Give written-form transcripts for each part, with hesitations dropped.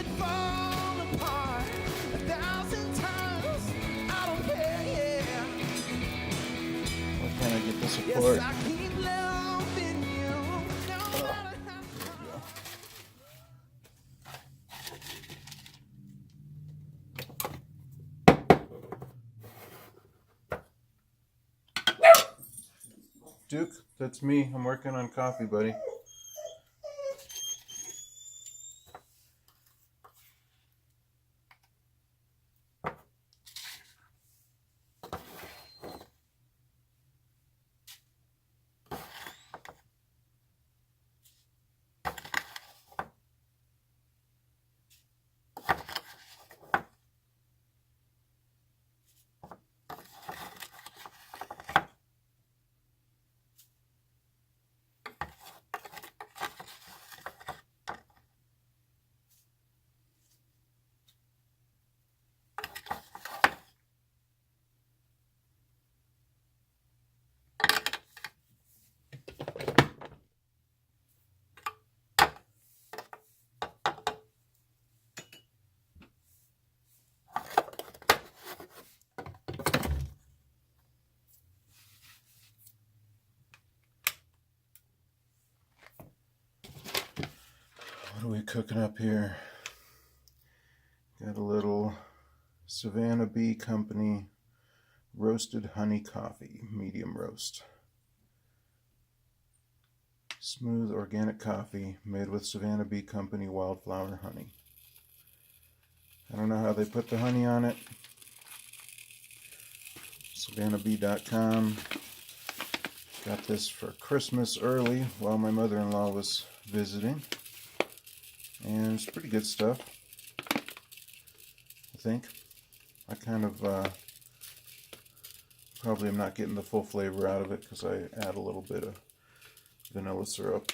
it fall apart 1,000 times. I don't care, yeah. Why can't I get this Yes, apart? I keep loving you. No matter how hard. Duke, that's me. I'm working on coffee, buddy. What are we cooking up here? Got a little Savannah Bee Company roasted honey coffee, medium roast. Smooth organic coffee made with Savannah Bee Company wildflower honey. I don't know how they put the honey on it. SavannahBee.com. Got this for Christmas early while my mother-in-law was visiting. And it's pretty good stuff, I think. I kind of probably am not getting the full flavor out of it because I add a little bit of vanilla syrup.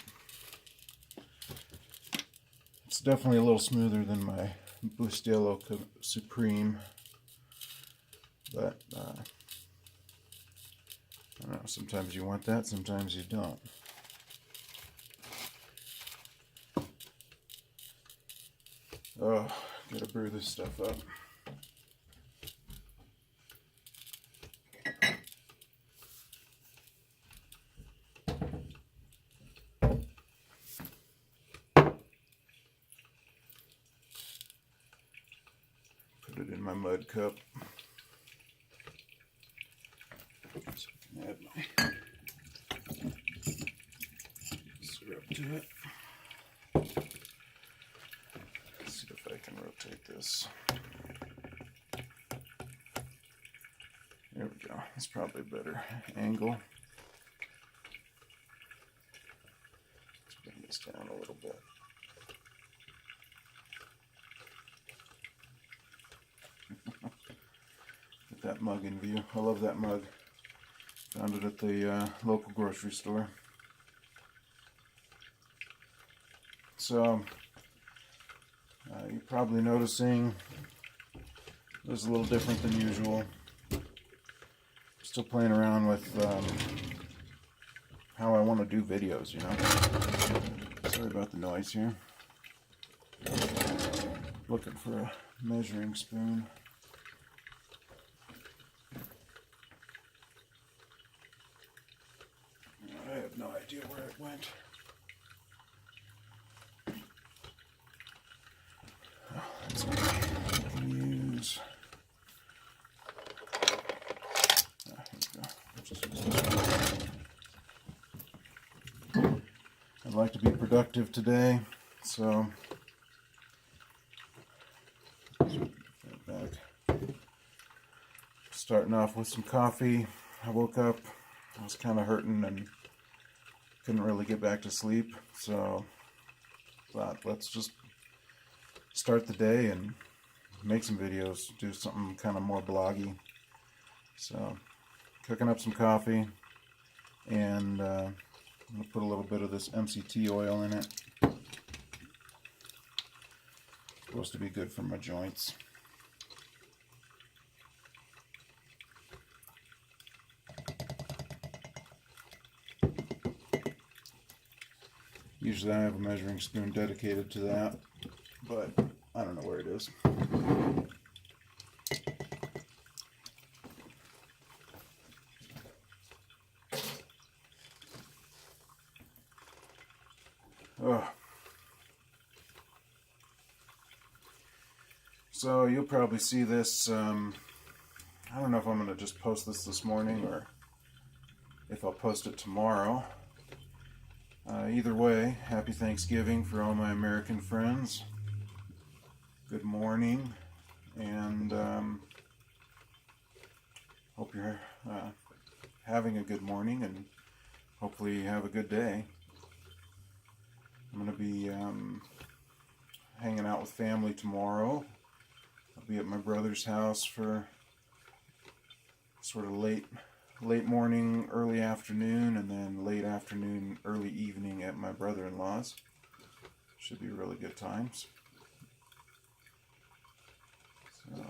It's definitely a little smoother than my Bustelo Supreme, but I don't know, sometimes you want that, sometimes you don't. Oh, gotta brew this stuff up. Put it in my mud cup. So I can add my syrup to it. Let's see if I can rotate this. There we go. That's probably a better angle. Let's bring this down a little bit. Get that mug in view. I love that mug. Found it at the local grocery store. So, you're probably noticing it was a little different than usual. Still playing around with how I want to do videos, you know. Sorry about the noise here. Looking for a measuring spoon. I have no idea where it went. Oh, that's what I can use. Here we go. Just use this one. I'd like to be productive today, so back. Starting off with some coffee. I woke up, I was kind of hurting and couldn't really get back to sleep, so thought let's just start the day and make some videos, do something kind of more bloggy. So cooking up some coffee, and I'm going to put a little bit of this MCT oil in it. Supposed to be good for my joints. Usually I have a measuring spoon dedicated to that, but I don't is. Ugh. So you'll probably see this, I don't know if I'm going to just post this morning or if I'll post it tomorrow. Either way, happy Thanksgiving for all my American friends. Good morning, and hope you're having a good morning, and hopefully you have a good day. I'm going to be hanging out with family tomorrow. I'll be at my brother's house for sort of late morning, early afternoon, and then late afternoon, early evening at my brother-in-law's. Should be really good times. So,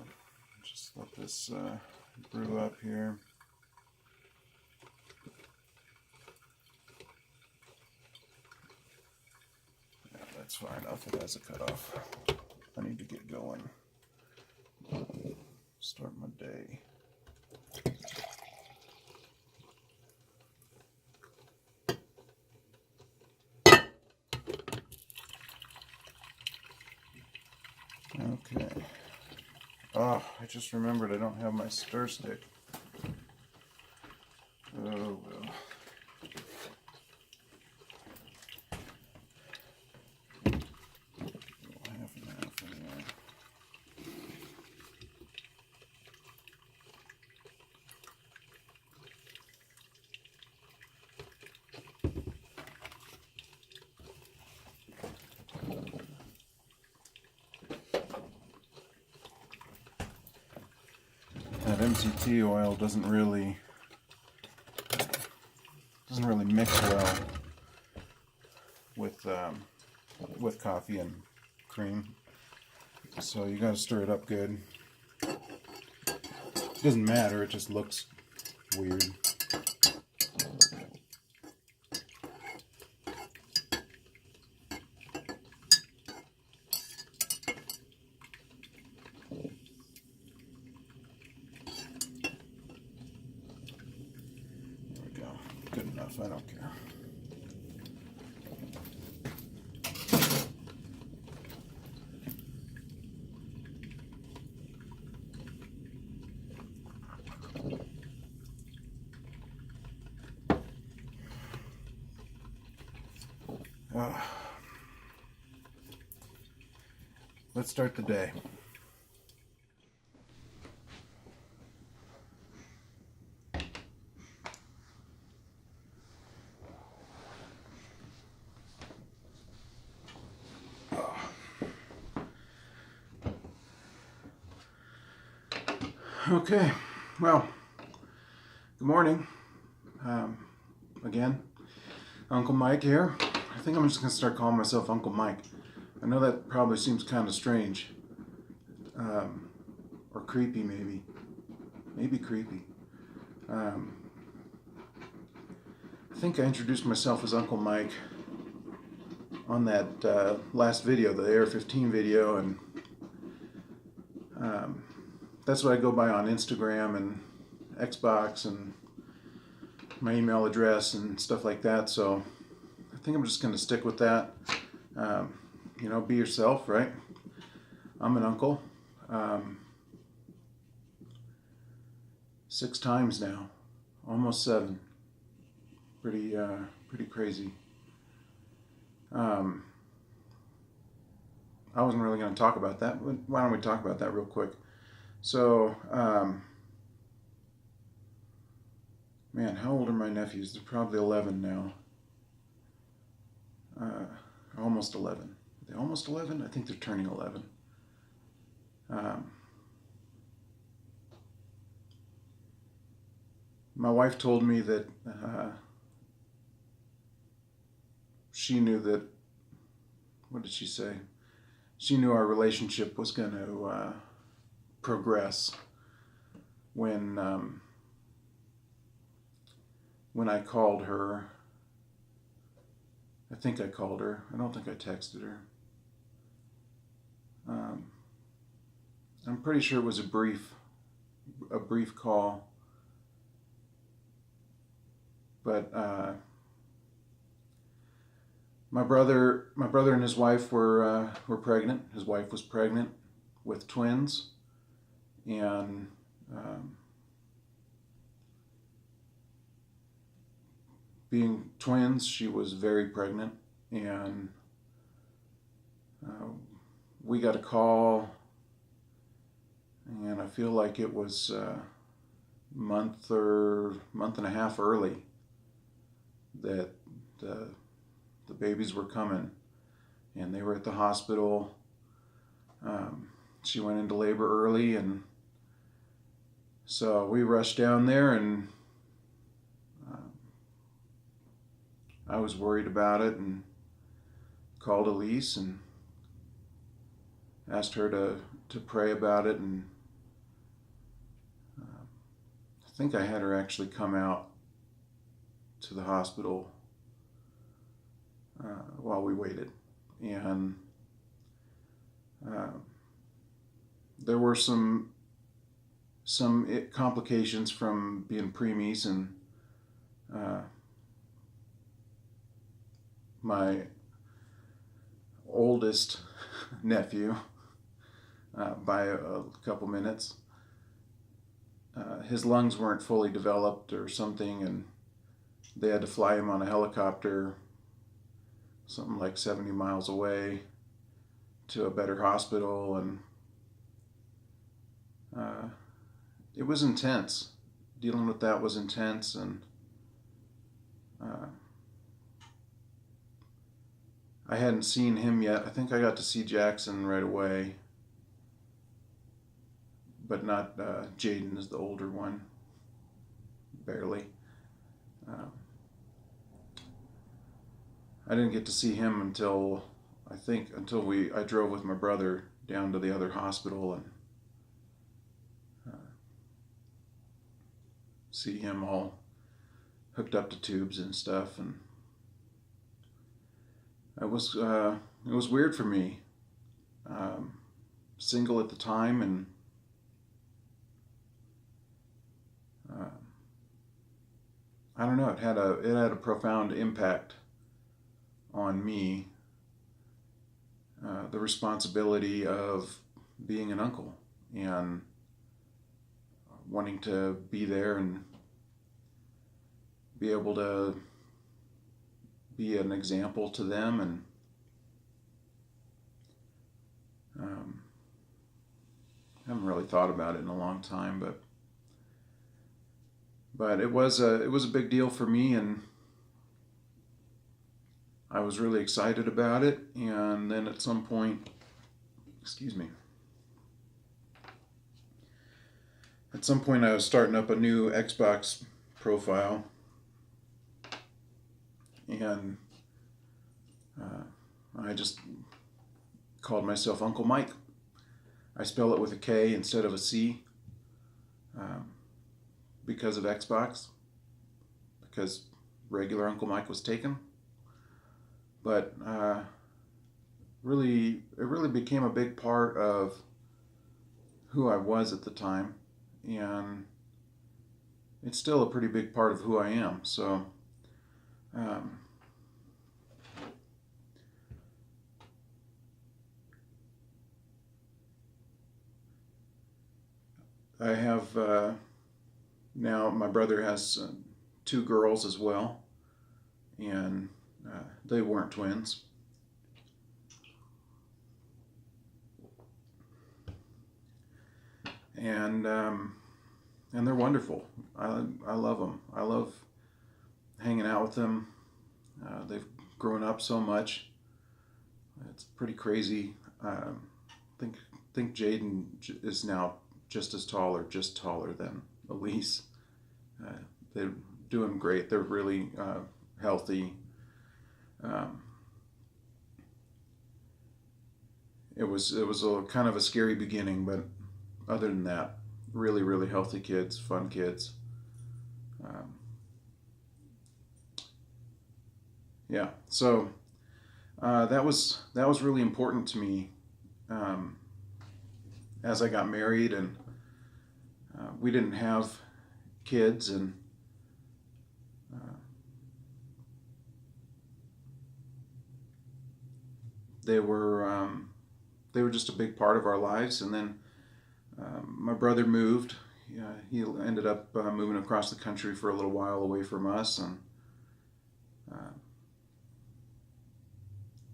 just let this brew up here. Yeah, that's far enough. It has a cutoff. I need to get going. Start my day. Okay. Oh, I just remembered I don't have my stir stick. Oh, well. Half and half anyway. That MCT oil doesn't really mix well with coffee and cream, so you got to stir it up good. It doesn't matter; it just looks weird. Good enough, I don't care. Let's start the day. Okay, well, good morning. Again, Unkle Mike here. I think I'm just going to start calling myself Unkle Mike. I know that probably seems kind of strange. Or creepy, maybe. Maybe creepy. I think I introduced myself as Unkle Mike on that last video, the AR-15 video, and that's what I go by on Instagram and Xbox and my email address and stuff like that. So I think I'm just going to stick with that. You know, be yourself, right? I'm an uncle. 6 times now, almost 7. Pretty crazy. I wasn't really going to talk about that, but why don't we talk about that real quick? So, man, how old are my nephews? They're probably 11 now. Almost 11. Are they almost 11? I think they're turning 11. My wife told me that she knew that, what did she say? She knew our relationship was going to progress when I called her. I think I called her. I don't think I texted her. I'm pretty sure it was a brief call, but my brother and his wife were pregnant. His wife was pregnant with twins, and being twins, she was very pregnant, and we got a call, and I feel like it was a month and a half early that the babies were coming, and they were at the hospital. She went into labor early, and so we rushed down there, and I was worried about it and called Elise and asked her to pray about it, and I think I had her actually come out to the hospital while we waited, and there were some complications from being preemies, and my oldest nephew, by a couple minutes, his lungs weren't fully developed or something, and they had to fly him on a helicopter something like 70 miles away to a better hospital, and it was intense. Dealing with that was intense, and I hadn't seen him yet. I think I got to see Jackson right away, but not Jaden is the older one, barely. I didn't get to see him until I drove with my brother down to the other hospital and see him all hooked up to tubes and stuff, and it was weird for me. Single at the time, and I don't know. It had a profound impact on me. The responsibility of being an uncle and wanting to be there and be able to be an example to them, and I haven't really thought about it in a long time, but it was a big deal for me, and I was really excited about it. And then at some point, I was starting up a new Xbox profile, and I just called myself Unkle Mike. I spell it with a K instead of a C, because of Xbox, because regular Uncle Mike was taken. But it really became a big part of who I was at the time, and it's still a pretty big part of who I am. So I have now, my brother has 2 girls as well, and they weren't twins. And they're wonderful. I love them. I love hanging out with them. They've grown up so much. It's pretty crazy. Think Jaden is now just as tall or just taller than Elise. They're doing great. They're really healthy. It was a kind of a scary beginning, but other than that, really, really healthy kids, fun kids. Yeah, so that was really important to me. as I got married, and we didn't have kids, and they were just a big part of our lives. And then my brother moved. Yeah, he ended up moving across the country for a little while away from us, and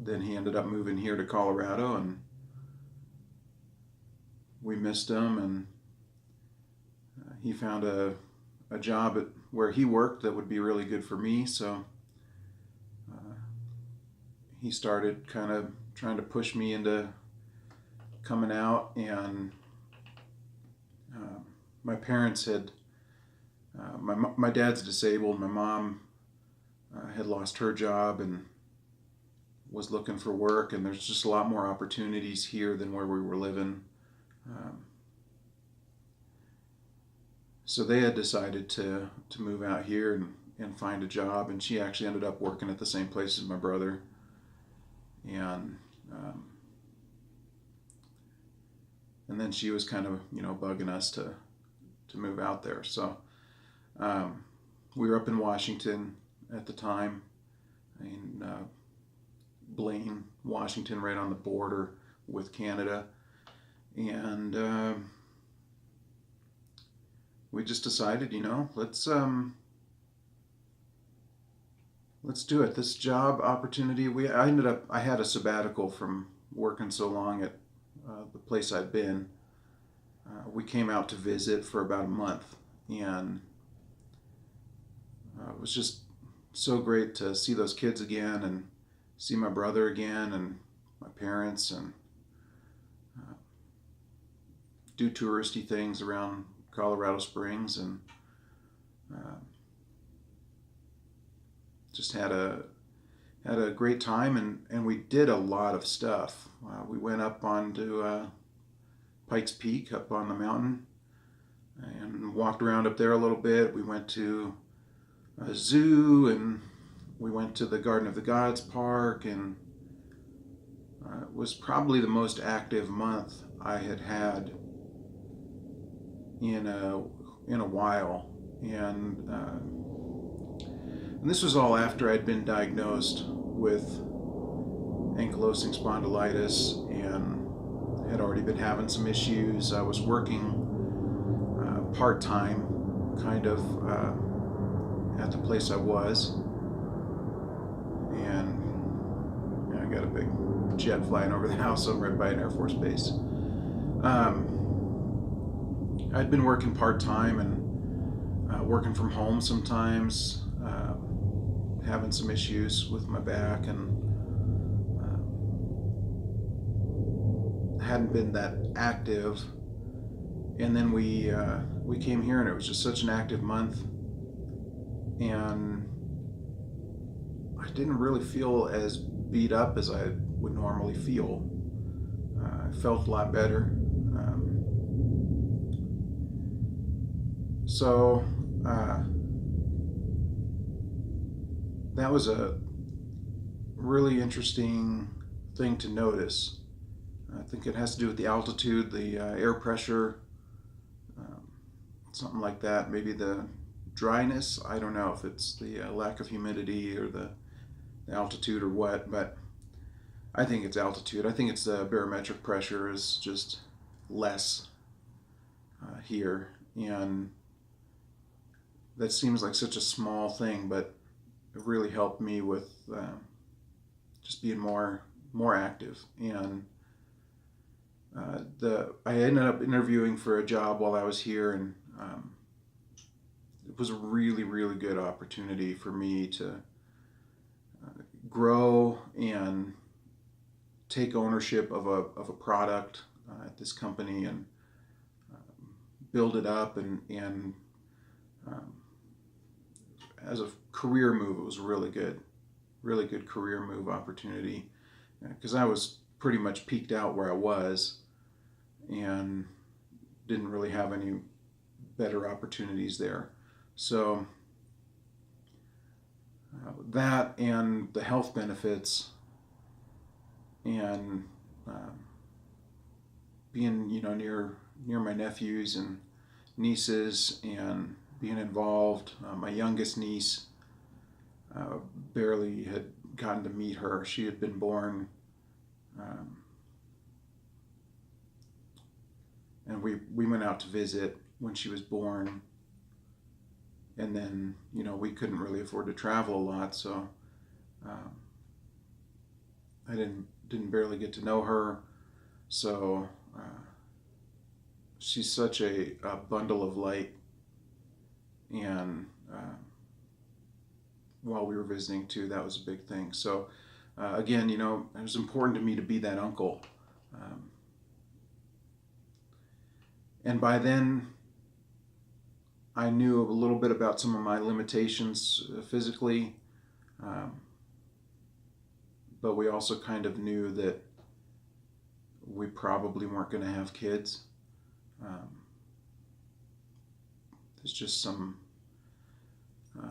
then he ended up moving here to Colorado, and we missed him, and he found a job at where he worked that would be really good for me. So he started kind of trying to push me into coming out, and my parents had my dad's disabled. My mom had lost her job and was looking for work, and there's just a lot more opportunities here than where we were living. So they had decided to move out here and find a job, and she actually ended up working at the same place as my brother. And then she was kind of, bugging us to move out there. So we were up in Washington at the time, in Blaine, Washington, right on the border with Canada. And we just decided, let's do it. This job opportunity, I had a sabbatical from working so long at the place I'd been. We came out to visit for about a month, and it was just so great to see those kids again, and see my brother again, and my parents, and do touristy things around Colorado Springs, and just had a great time, and we did a lot of stuff. We went up onto Pikes Peak up on the mountain and walked around up there a little bit. We went to a zoo, and we went to the Garden of the Gods Park, and it was probably the most active month I had had in a while. And this was all after I'd been diagnosed with ankylosing spondylitis and had already been having some issues. I was working part-time, kind of, at the place I was. And I got a big jet flying over the house. I'm right by an Air Force base. I'd been working part-time and working from home sometimes, having some issues with my back, and hadn't been that active. And then we came here, and it was just such an active month, and I didn't really feel as beat up as I would normally feel. I felt a lot better. So that was a really interesting thing to notice. I think it has to do with the altitude, the air pressure, something like that. Maybe the dryness. I don't know if it's the lack of humidity or the altitude or what, but I think it's altitude. I think it's the barometric pressure is just less here, and that seems like such a small thing, but it really helped me with just being more active. And I ended up interviewing for a job while I was here, and it was a really, really good opportunity for me to grow and take ownership of a product at this company, and build it up, and as a career move, it was a really good career move opportunity, because I was pretty much peaked out where I was and didn't really have any better opportunities there. So that, and the health benefits, and being, near my nephews and nieces and being involved. My youngest niece, barely had gotten to meet her. She had been born, and we went out to visit when she was born. And then, we couldn't really afford to travel a lot, so I didn't barely get to know her. So she's such a bundle of light. And while we were visiting too, that was a big thing. So again, it was important to me to be that uncle. And by then, I knew a little bit about some of my limitations physically, but we also kind of knew that we probably weren't going to have kids. There's just some, I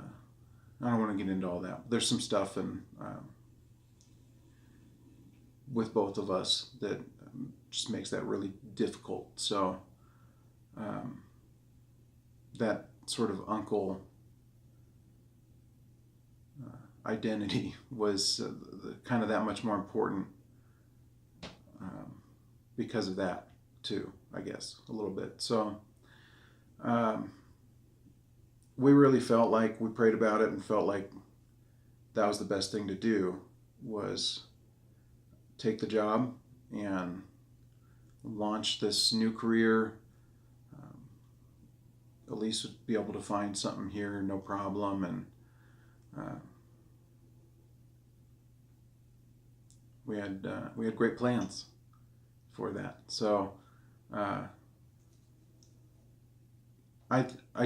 don't want to get into all that. There's some stuff with both of us that just makes that really difficult. So that sort of uncle identity was kind of that much more important because of that too, I guess, a little bit. So we really felt like, we prayed about it and felt like that was the best thing to do, was take the job and launch this new career. Elise would be able to find something here, no problem, and we had great plans for that. So I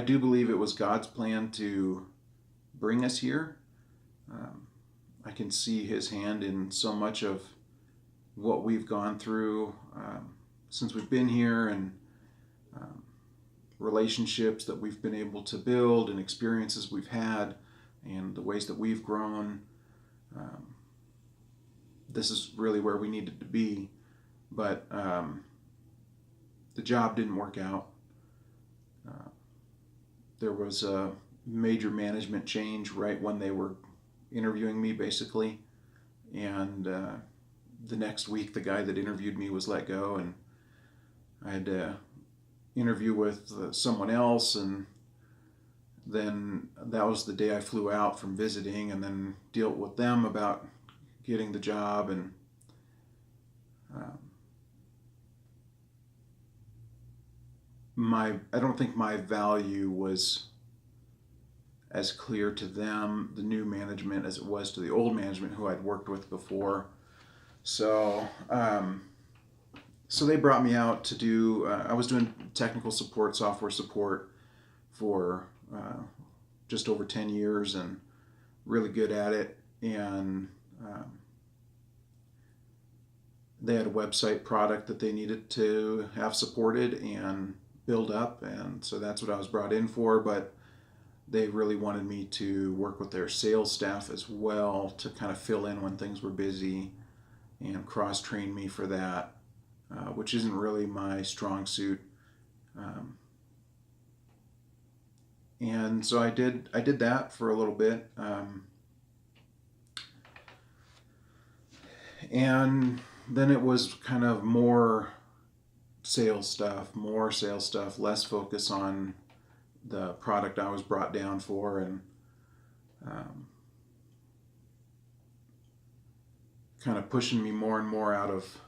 do believe it was God's plan to bring us here. I can see His hand in so much of what we've gone through since we've been here, and relationships that we've been able to build, and experiences we've had, and the ways that we've grown. This is really where we needed to be, but the job didn't work out. There was a major management change right when they were interviewing me, basically, and the next week the guy that interviewed me was let go, and I had to interview with someone else, and then that was the day I flew out from visiting, and then dealt with them about getting the job. And I don't think my value was as clear to them, the new management, as it was to the old management who I'd worked with before. So so they brought me out to do, I was doing technical support, software support for just over 10 years, and really good at it. And they had a website product that they needed to have supported and build up, and so that's what I was brought in for. But they really wanted me to work with their sales staff as well, to kind of fill in when things were busy and cross-train me for that, which isn't really my strong suit. And so I did that for a little bit. And then it was kind of more sales stuff, less focus on the product I was brought down for, and kind of pushing me more and more out of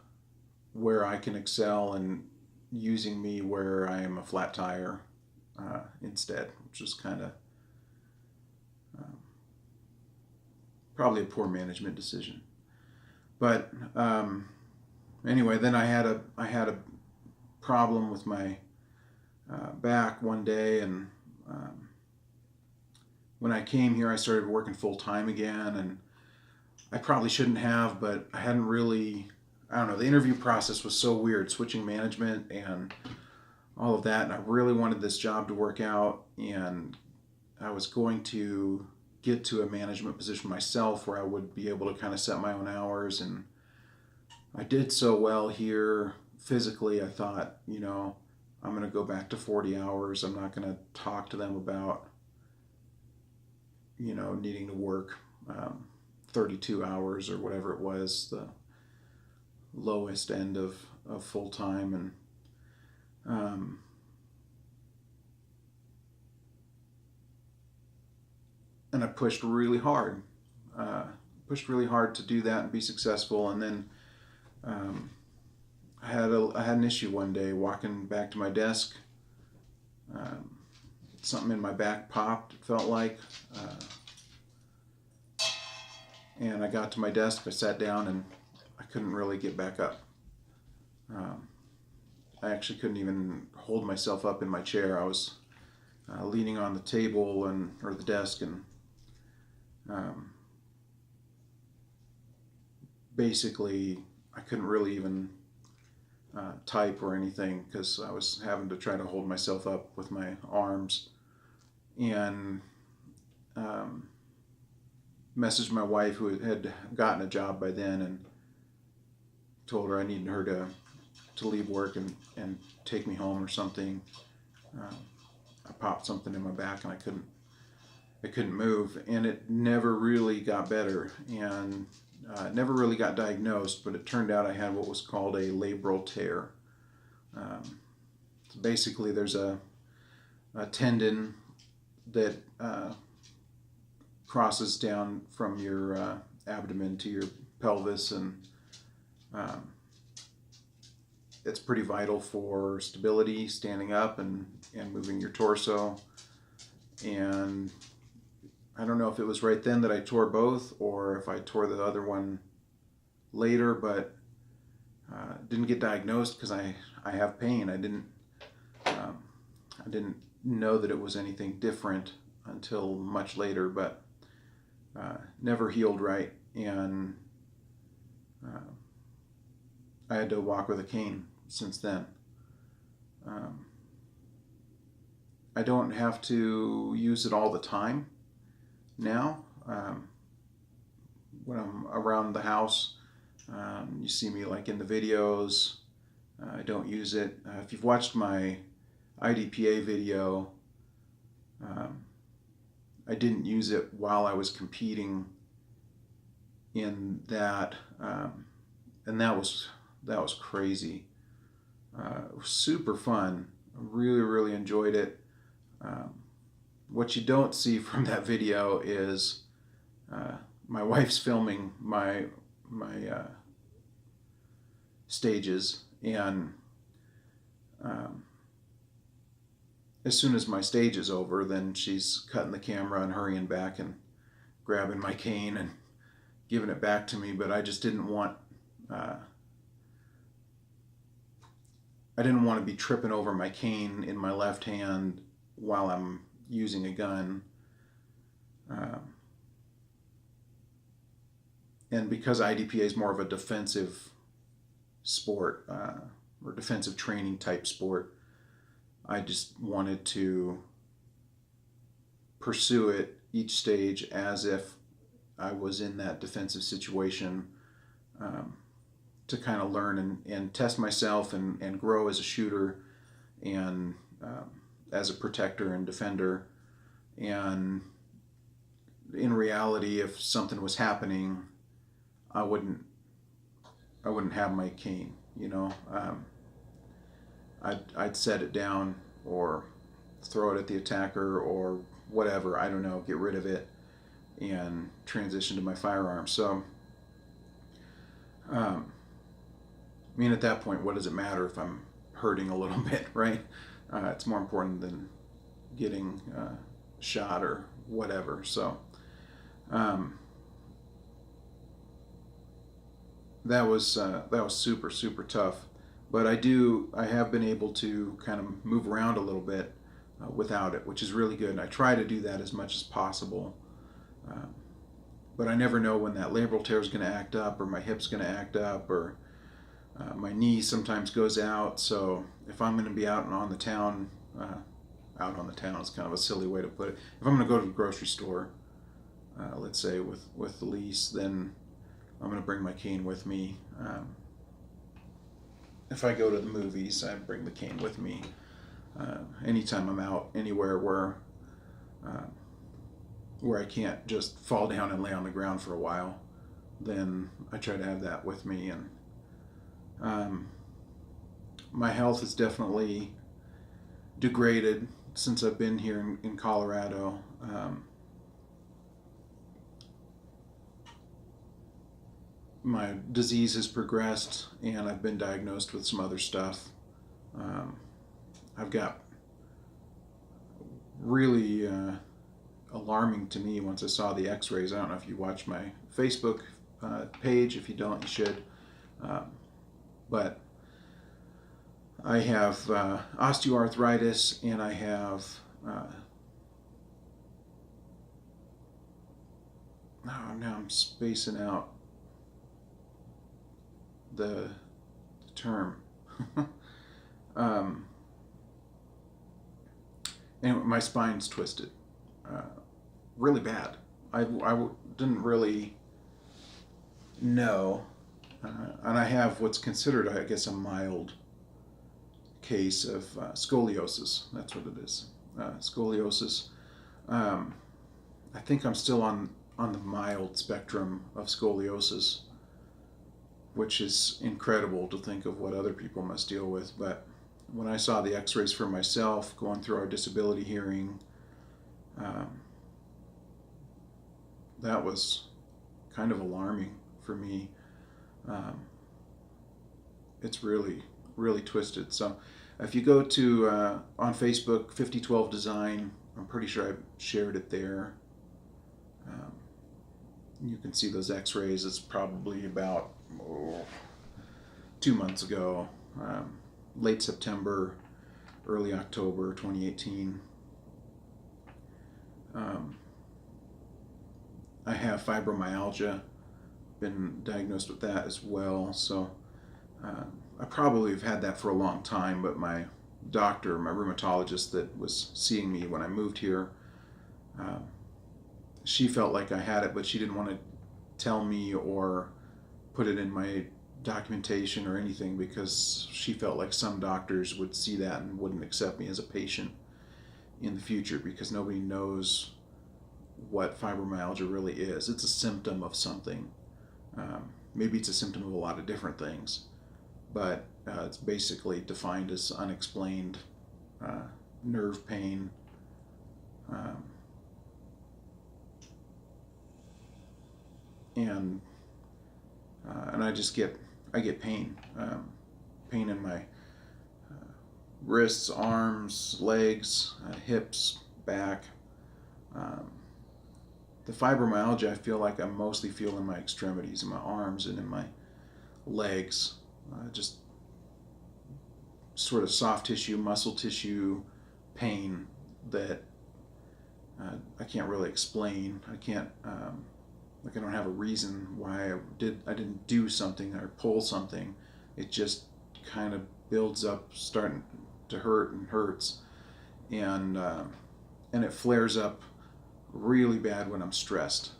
where I can excel, and using me where I am a flat tire instead, which is kind of probably a poor management decision. But anyway, then I had a problem with my back one day, and when I came here, I started working full time again, and I probably shouldn't have, but I hadn't really, I don't know, the interview process was so weird, switching management and all of that, and I really wanted this job to work out, and I was going to get to a management position myself where I would be able to kind of set my own hours. And I did so well here physically, I thought, you know, I'm going to go back to 40 hours. I'm not going to talk to them about, you know, needing to work 32 hours or whatever it was, the lowest end of full time. And I pushed really hard. To do that and be successful. And then I had an issue one day walking back to my desk. Something in my back popped, it felt like. And I got to my desk, I sat down, and I couldn't really get back up. I actually couldn't even hold myself up in my chair. I was leaning on the table or the desk, and basically I couldn't really even type or anything because I was having to try to hold myself up with my arms. And messaged my wife, who had gotten a job by then, and told her I needed her to leave work and take me home or something. I popped something in my back and I couldn't move, and it never really got better, and never really got diagnosed, but it turned out I had what was called a labral tear. So basically there's a tendon that crosses down from your abdomen to your pelvis, and it's pretty vital for stability, standing up and moving your torso. And I don't know if it was right then that I tore both or if I tore the other one later, but didn't get diagnosed because I have pain. I didn't know that it was anything different until much later, but never healed right, and I had to walk with a cane since then. I don't have to use it all the time now. When I'm around the house, you see me like in the videos. I don't use it. If you've watched my IDPA video, I didn't use it while I was competing in that, and that was crazy. It was super fun. I really enjoyed it. What you don't see from that video is my wife's filming my stages, and as soon as my stage is over, then she's cutting the camera and hurrying back and grabbing my cane and giving it back to me. But I just didn't want to be tripping over my cane in my left hand while I'm using a gun. And because IDPA is more of a defensive sport, or defensive training type sport, I just wanted to pursue it each stage as if I was in that defensive situation, to kind of learn and test myself and grow as a shooter and as a protector and defender. And in reality, if something was happening, I wouldn't have my cane, you know. I'd set it down or throw it at the attacker or whatever, I don't know, get rid of it and transition to my firearm. So, I mean, at that point, what does it matter if I'm hurting a little bit, right? It's more important than getting shot or whatever. So, that was super tough. But I have been able to kind of move around a little bit without it, which is really good. And I try to do that as much as possible. But I never know when that labral tear is going to act up, or my hip's going to act up, or my knee sometimes goes out. So if I'm going to be out on the town is kind of a silly way to put it. If I'm going to go to the grocery store, let's say with the lease, then I'm going to bring my cane with me. if I go to the movies, I bring the cane with me. Anytime I'm out anywhere where I can't just fall down and lay on the ground for a while, then I try to have that with me. And my health has definitely degraded since I've been here in Colorado. My disease has progressed, and I've been diagnosed with some other stuff. I've got really alarming to me once I saw the x-rays. I don't know if you watch my Facebook page. If you don't, you should. But I have osteoarthritis, and I have now I'm spacing out the term. Anyway, my spine's twisted really bad. I didn't really know, and I have what's considered, I guess, a mild case of scoliosis. That's what it is, scoliosis. I think I'm still on the mild spectrum of scoliosis, which is incredible to think of what other people must deal with. But when I saw the x-rays for myself going through our disability hearing, that was kind of alarming for me. It's really, really twisted. So if you go to on Facebook, 5012 Design, I'm pretty sure I shared it there. You can see those x-rays. It's probably about 2 months ago, late September, early October 2018. I have fibromyalgia, been diagnosed with that as well. So I probably have had that for a long time, but my doctor, my rheumatologist that was seeing me when I moved here, she felt like I had it, but she didn't want to tell me or put it in my documentation or anything, because she felt like some doctors would see that and wouldn't accept me as a patient in the future, because nobody knows what fibromyalgia really is. It's a symptom of something. Maybe it's a symptom of a lot of different things, but it's basically defined as unexplained nerve pain, and I get pain, pain in my wrists, arms, legs, hips, back. The fibromyalgia I feel like I mostly feel in my extremities, in my arms and in my legs, just sort of soft tissue, muscle tissue pain that I can't really explain. I can't, like, I don't have a reason why I didn't do something or pull something. It just kind of builds up, starting to hurt and hurts, and it flares up really bad when I'm stressed.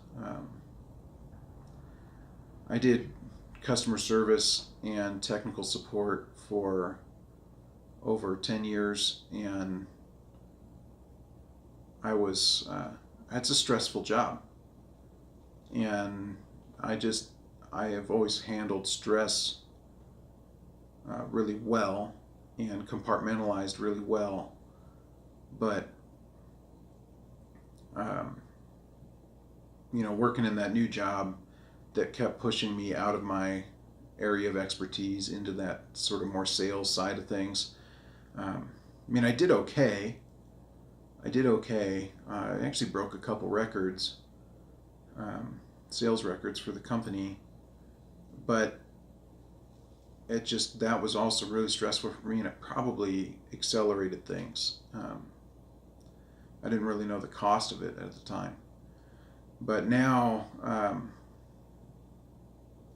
I did customer service and technical support for over 10 years, and it's a stressful job, and I have always handled stress really well and compartmentalized really well, but working in that new job that kept pushing me out of my area of expertise into that sort of more sales side of things. I did okay. I actually broke a couple records, sales records for the company, but that was also really stressful for me, and it probably accelerated things. I didn't really know the cost of it at the time. But now,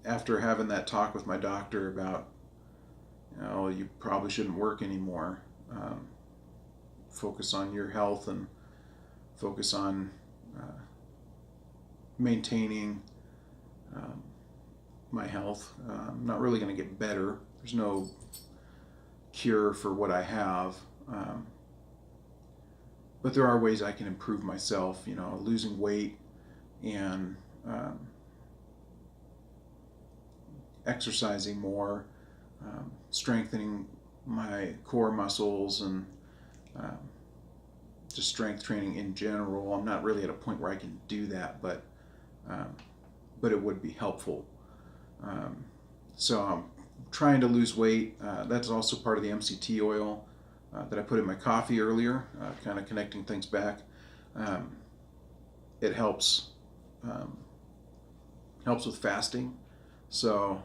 after having that talk with my doctor about, you probably shouldn't work anymore, focus on your health and focus on maintaining my health. I'm not really going to get better. there's no cure for what I have. But there are ways I can improve myself, you know, losing weight and exercising more, strengthening my core muscles, and just strength training in general. I'm not really at a point where I can do that, but it would be helpful. So I'm trying to lose weight. That's also part of the MCT oil that I put in my coffee earlier, kind of connecting things back. It helps with fasting, so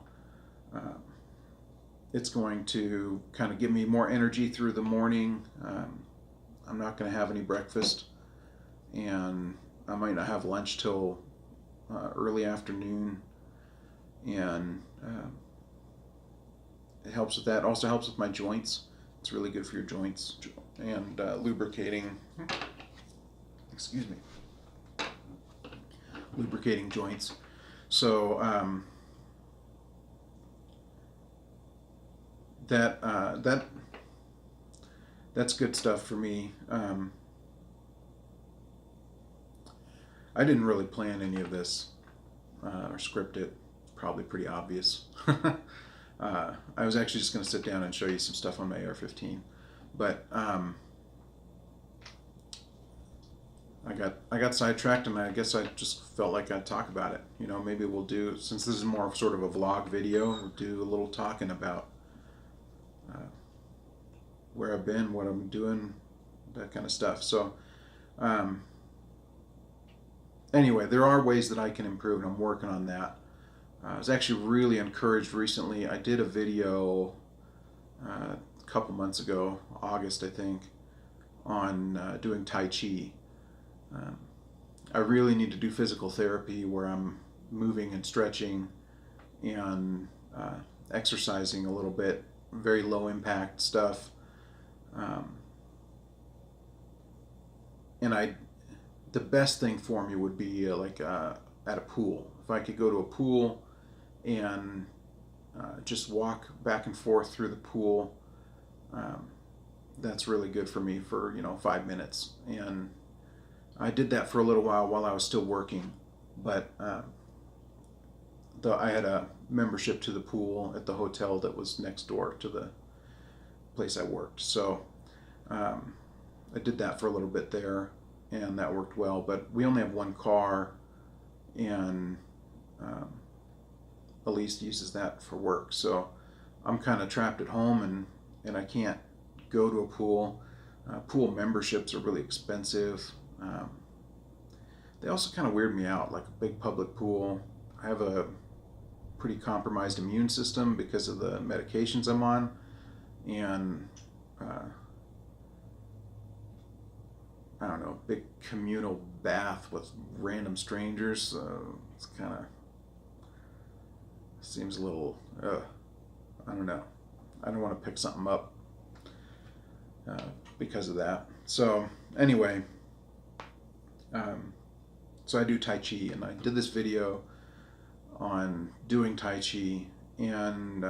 it's going to kind of give me more energy through the morning. I'm not going to have any breakfast, and I might not have lunch till early afternoon, and it helps with that. Also helps with my joints. It's really good for your joints and lubricating. Excuse me. Lubricating joints. So that's good stuff for me. I didn't really plan any of this or script it. Probably pretty obvious. I was actually just going to sit down and show you some stuff on my AR-15, but I got sidetracked, and I guess I just felt like I'd talk about it. You know, maybe we'll do, since this is more of sort of a vlog video, we'll do a little talking about where I've been, what I'm doing, that kind of stuff. So anyway, there are ways that I can improve, and I'm working on that. I was actually really encouraged recently. I did a video a couple months ago, August I think, on doing Tai Chi. I really need to do physical therapy where I'm moving and stretching and exercising a little bit, very low impact stuff. And the best thing for me would be at a pool. If I could go to a pool and just walk back and forth through the pool, that's really good for me for 5 minutes. And I did that for a little while I was still working, but I had a membership to the pool at the hotel that was next door to the place I worked. So I did that for a little bit there, and that worked well. But we only have one car, and Elise uses that for work. So I'm kind of trapped at home, and I can't go to a pool. Pool memberships are really expensive. They also kind of weird me out, like a big public pool. I have a pretty compromised immune system because of the medications I'm on, and I don't know, big communal bath with random strangers. It's kind of seems a little, I don't know. I don't want to pick something up because of that. So anyway, so I do Tai Chi, and I did this video on doing Tai Chi, and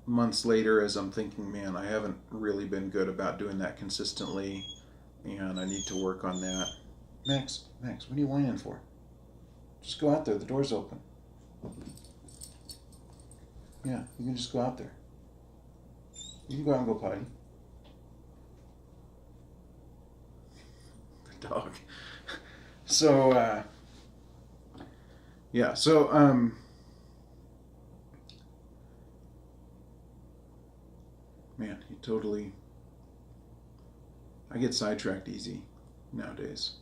months later, as I'm thinking, man, I haven't really been good about doing that consistently, and I need to work on that. Max, what are you whining for? Just go out there, the door's open. Yeah, you can just go out there. You can go out and go potty. The dog. So, yeah, so, man, he totally, I get sidetracked easy nowadays.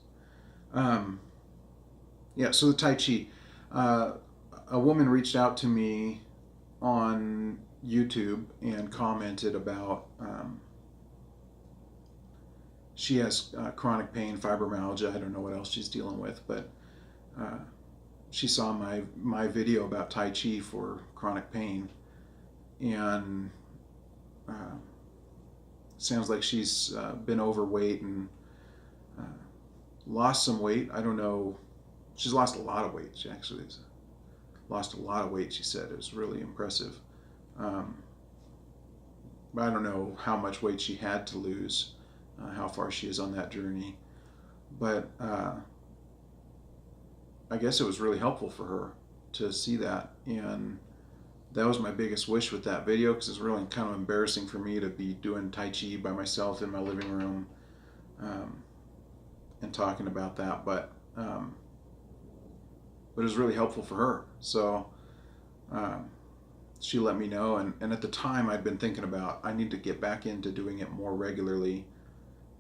Yeah, so the Tai Chi. A woman reached out to me on YouTube and commented about, she has chronic pain, fibromyalgia. I don't know what else she's dealing with, but she saw my video about Tai Chi for chronic pain, and sounds like she's been overweight and lost some weight. I don't know. She's lost a lot of weight. She actually lost a lot of weight, she said. It was really impressive. I don't know how much weight she had to lose, how far she is on that journey, but I guess it was really helpful for her to see that, and that was my biggest wish with that video, because it's really kind of embarrassing for me to be doing Tai Chi by myself in my living room and talking about that, but it was really helpful for her. So she let me know, and at the time I'd been thinking about, I need to get back into doing it more regularly,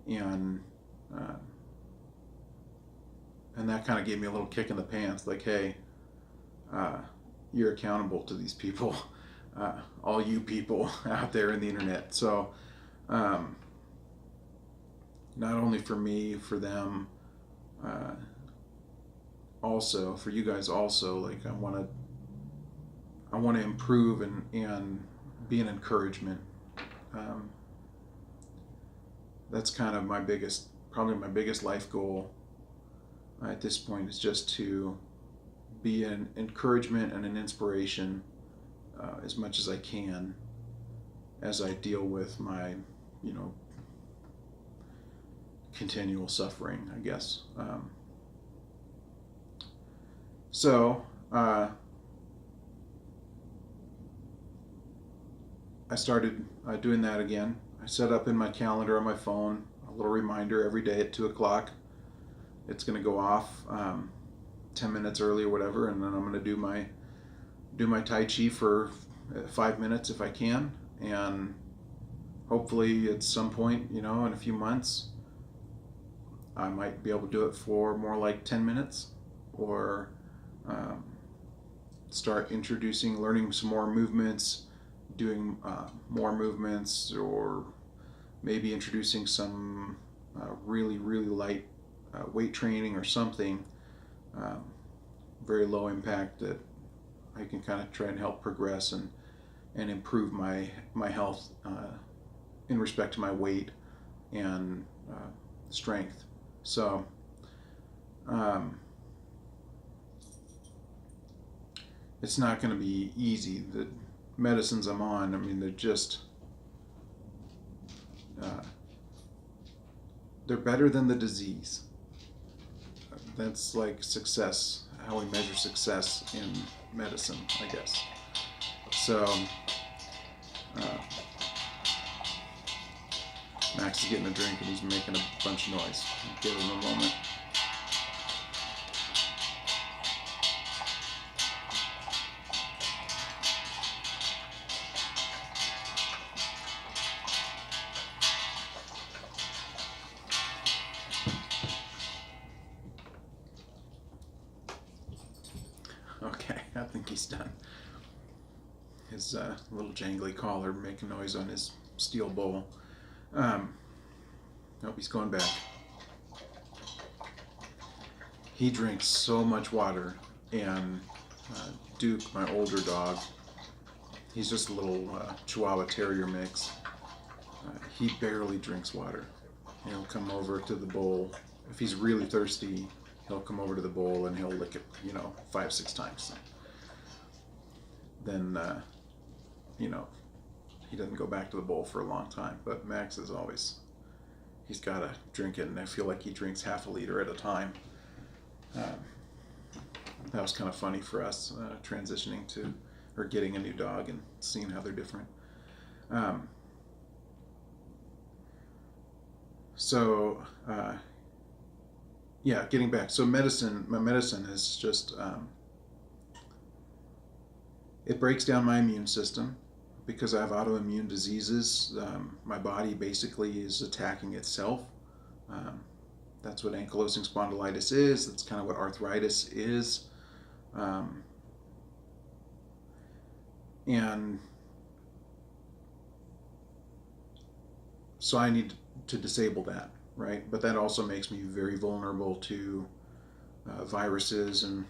and that kind of gave me a little kick in the pants, like, hey, you're accountable to these people, all you people out there in the internet. So not only for me, for them, also for you guys also, like I want to improve and be an encouragement. That's kind of probably my biggest life goal at this point, is just to be an encouragement and an inspiration as much as I can as I deal with my, continual suffering, I guess. So I started doing that again. I set up in my calendar on my phone a little reminder every day at 2 o'clock. It's going to go off 10 minutes early or whatever, and then I'm going to do my Tai Chi for 5 minutes if I can, and hopefully at some point, in a few months, I might be able to do it for more like 10 minutes, or start learning some more movements, doing more movements, or maybe introducing some really, really light weight training or something, very low impact, that I can kind of try and help progress and improve my health in respect to my weight and strength. So it's not going to be easy. The medicines I'm on, I mean, they're just they're better than the disease. That's like success, how we measure success in medicine, I guess. So Max is getting a drink and he's making a bunch of noise. Give him a moment. Okay, I think he's done. His little jangly collar making noise on his steel bowl. Nope, he's going back. He drinks so much water, and Duke, my older dog, he's just a little Chihuahua Terrier mix. He barely drinks water. He'll come over to the bowl. If he's really thirsty, he'll come over to the bowl and he'll lick it, 5-6 times. Then, he doesn't go back to the bowl for a long time. But Max is always, he's got to drink it, and I feel like he drinks half a liter at a time. That was kind of funny for us, transitioning to, or getting a new dog and seeing how they're different. Getting back. So my medicine is just, it breaks down my immune system. Because I have autoimmune diseases, my body basically is attacking itself. That's what ankylosing spondylitis is. That's kind of what arthritis is. And so I need to disable that, right? But that also makes me very vulnerable to viruses and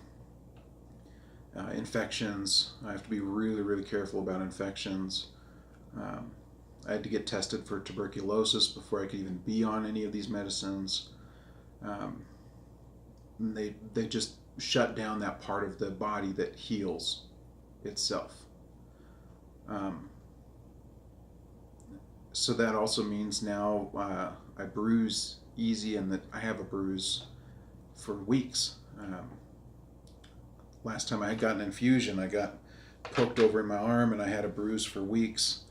infections. I have to be really, really careful about infections. I had to get tested for tuberculosis before I could even be on any of these medicines. They just shut down that part of the body that heals itself. So that also means now I bruise easy, and that I have a bruise for weeks. Last time I had gotten an infusion, I got poked over in my arm, and I had a bruise for weeks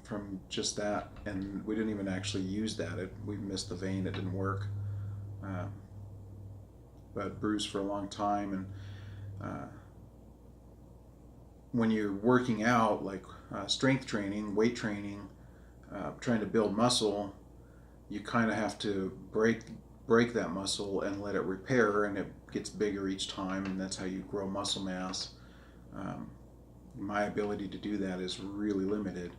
from just that. And we didn't even actually use that. We missed the vein. It didn't work. But bruised for a long time. And when you're working out, like strength training, weight training, trying to build muscle, you kind of have to break that muscle and let it repair, and it gets bigger each time, and that's how you grow muscle mass. My ability to do that is really limited,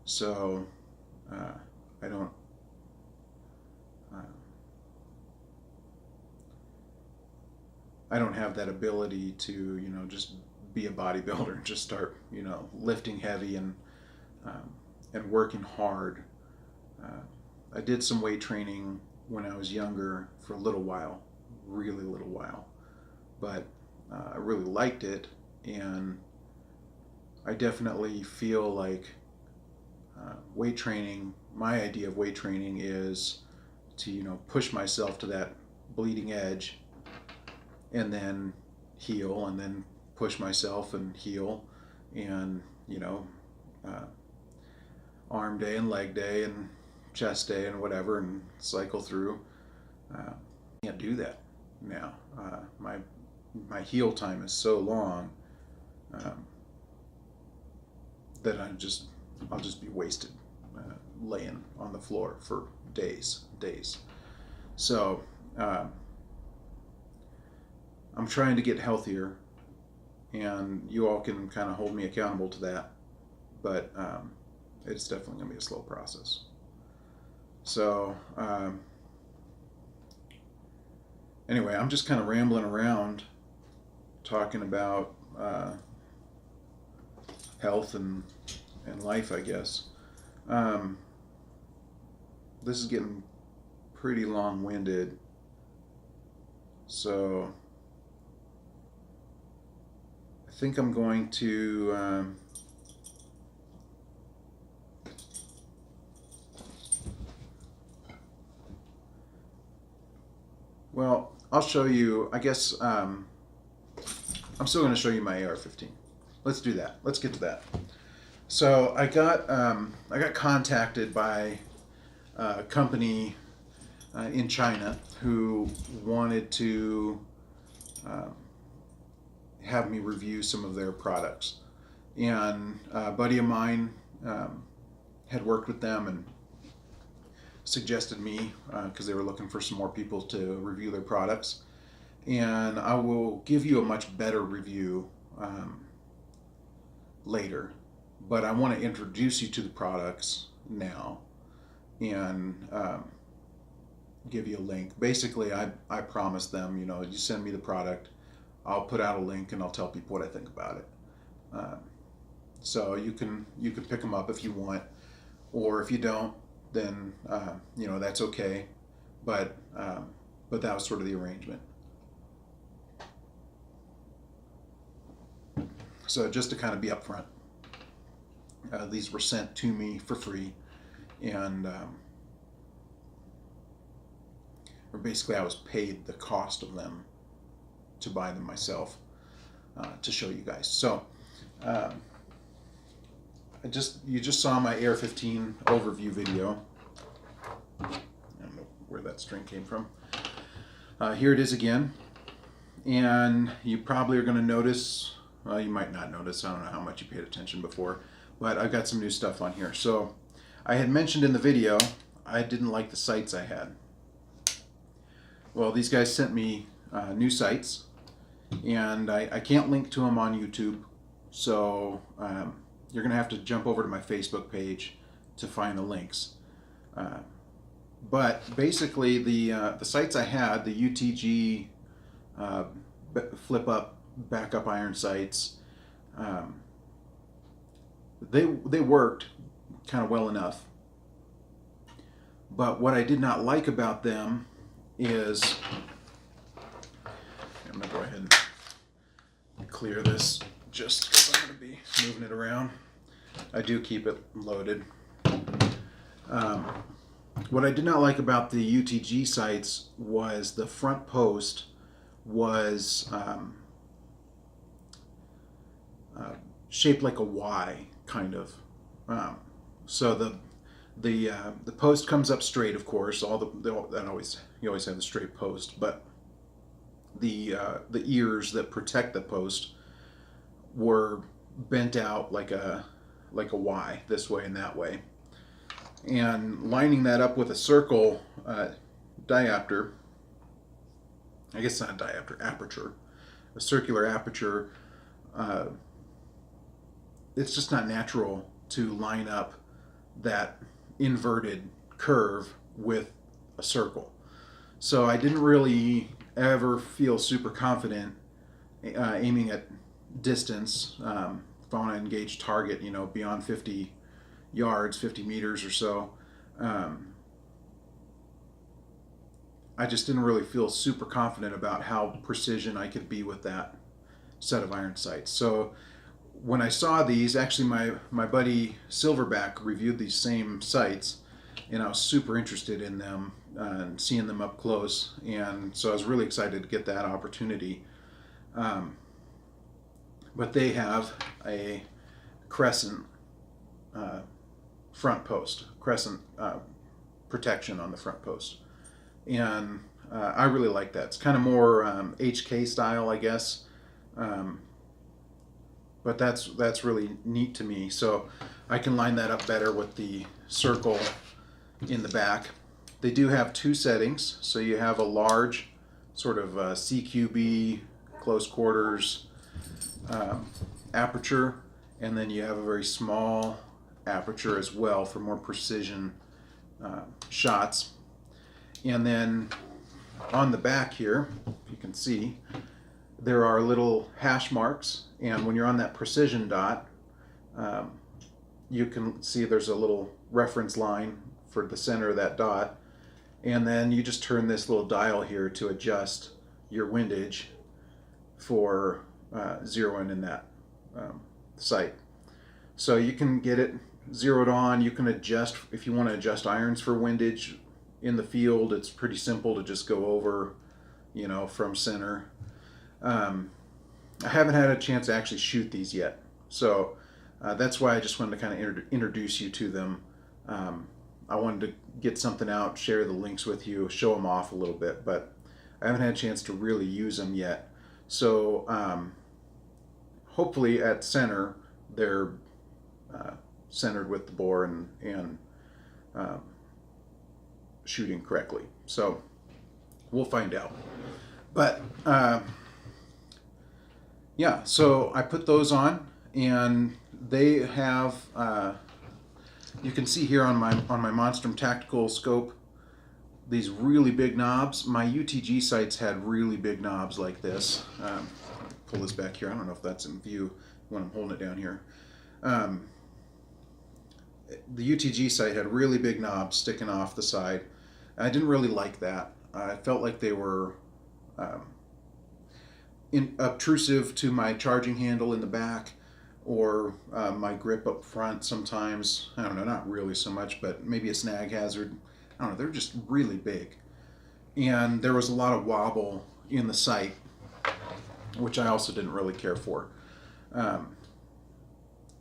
so I don't have that ability to, just be a bodybuilder and just start, lifting heavy and working hard. I did some weight training when I was younger for a little while, really little while, but I really liked it, and I definitely feel like weight training, my idea of weight training is to, push myself to that bleeding edge and then heal, and then push myself and heal, and arm day and leg day and chest day and whatever, and cycle through. Can't do that now. My heal time is so long that I'll just be wasted laying on the floor for days. So I'm trying to get healthier, and you all can kind of hold me accountable to that, but it's definitely going to be a slow process. So anyway, I'm just kind of rambling around talking about health and life, I guess. This is getting pretty long-winded, so I think I'm going to well, I'll show you. I guess I'm still going to show you my AR-15. Let's do that. Let's get to that. So I got contacted by a company in China who wanted to have me review some of their products, and a buddy of mine had worked with them and suggested me because they were looking for some more people to review their products, and I will give you a much better review later, but I want to introduce you to the products now and give you a link. Basically, I promised them, you send me the product, I'll put out a link and I'll tell people what I think about it. So you can pick them up if you want, or if you don't, then that's okay. But that was sort of the arrangement. So just to kind of be upfront, these were sent to me for free, and or basically I was paid the cost of them to buy them myself to show you guys. So you just saw my AR-15 overview video. I don't know where that string came from. Here it is again, and you probably are going to notice. Well, you might not notice. I don't know how much you paid attention before, but I've got some new stuff on here. So I had mentioned in the video I didn't like the sights I had. Well, these guys sent me new sights, and I can't link to them on YouTube, so you're going to have to jump over to my Facebook page to find the links. But basically, the sights I had, the UTG flip-up backup iron sights, they worked kind of well enough. But what I did not like about them is, I'm going to go ahead and clear this just because I'm going to be moving it around. I do keep it loaded. What I did not like about the UTG sights was the front post was shaped like a Y, kind of. So the post comes up straight, of course. You always have the straight post, but the ears that protect the post were bent out like a Y, this way and that way. And lining that up with a circle diopter, I guess not diopter, aperture, a circular aperture, it's just not natural to line up that inverted curve with a circle. So I didn't really ever feel super confident aiming at distance. If I want to engage target, beyond 50 yards, 50 meters or so, I just didn't really feel super confident about how precision I could be with that set of iron sights. So when I saw these, actually my buddy Silverback reviewed these same sights, and I was super interested in them and seeing them up close, and so I was really excited to get that opportunity. But they have a crescent front post, crescent protection on the front post, and I really like that. It's kind of more HK style, I guess, but that's really neat to me. So I can line that up better with the circle in the back. They do have two settings, so you have a large sort of CQB close quarters aperture, and then you have a very small aperture as well for more precision shots. And then on the back here, if you can see, there are little hash marks, and when you're on that precision dot, you can see there's a little reference line for the center of that dot, and then you just turn this little dial here to adjust your windage for zeroing in that sight. So you can get it zeroed on. You can adjust, if you want to adjust irons for windage in the field, it's pretty simple to just go over, from center. I haven't had a chance to actually shoot these yet, so that's why I just wanted to kind of introduce you to them. I wanted to get something out, share the links with you, show them off a little bit, but I haven't had a chance to really use them yet. So hopefully at center they're centered with the bore and shooting correctly. So we'll find out. But yeah, so I put those on, and they have you can see here on my Beachin Tactical scope these really big knobs. My UTG sights had really big knobs like this. Pull this back here. I don't know if that's in view when I'm holding it down here. The UTG sight had really big knobs sticking off the side. I didn't really like that. I felt like they were obtrusive to my charging handle in the back, or my grip up front sometimes. I don't know, not really so much, but maybe a snag hazard. I don't know, they're just really big. And there was a lot of wobble in the sight, which I also didn't really care for.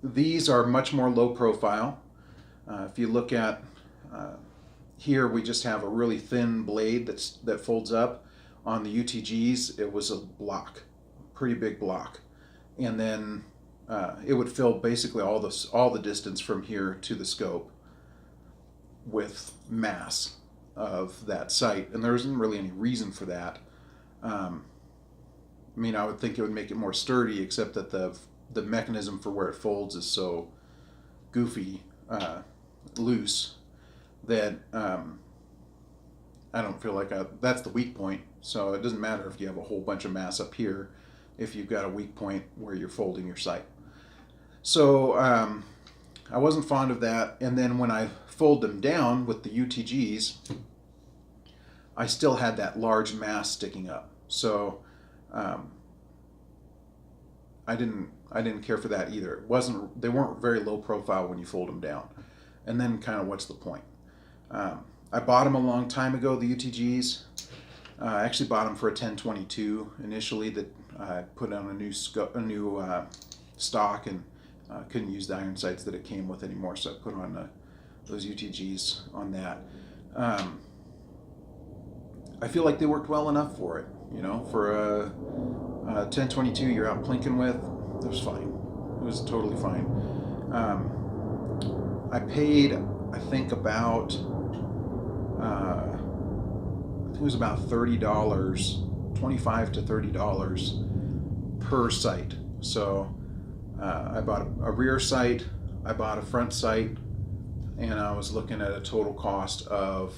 These are much more low profile. If you look at here, we just have a really thin blade that folds up. On the UTGs, it was a block, pretty big block, and then it would fill basically all the distance from here to the scope with mass of that sight, and there isn't really any reason for that. I mean, I would think it would make it more sturdy, except that the mechanism for where it folds is so goofy, loose, that I don't feel like that's the weak point. So it doesn't matter if you have a whole bunch of mass up here if you've got a weak point where you're folding your sight. So I wasn't fond of that. And then when I fold them down with the UTGs, I still had that large mass sticking up. So I I didn't care for that either. They weren't very low profile when you fold them down. And then kind of what's the point? I bought them a long time ago, the UTGs. I actually bought them for a 1022 initially that I put on a new stock, and couldn't use the iron sights that it came with anymore, so I put on those UTGs on that. I feel like they worked well enough for it. You know, for a 1022 you're out plinking with, it was fine. It was totally fine. I paid, I think about, it was about $30, $25 to $30 per sight. So I bought a rear sight, I bought a front sight, and I was looking at a total cost of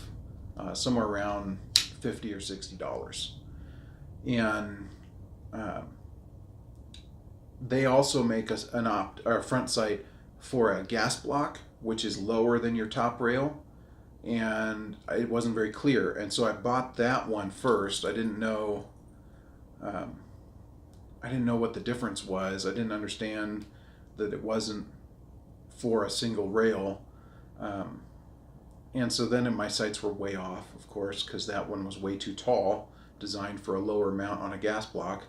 somewhere around $50 or $60. And they also make us a front sight for a gas block, which is lower than your top rail, and it wasn't very clear, and so I bought that one first. I didn't know what the difference was. I didn't understand that it wasn't for a single rail, and so then my sights were way off, of course, because that one was way too tall, designed for a lower mount on a gas block.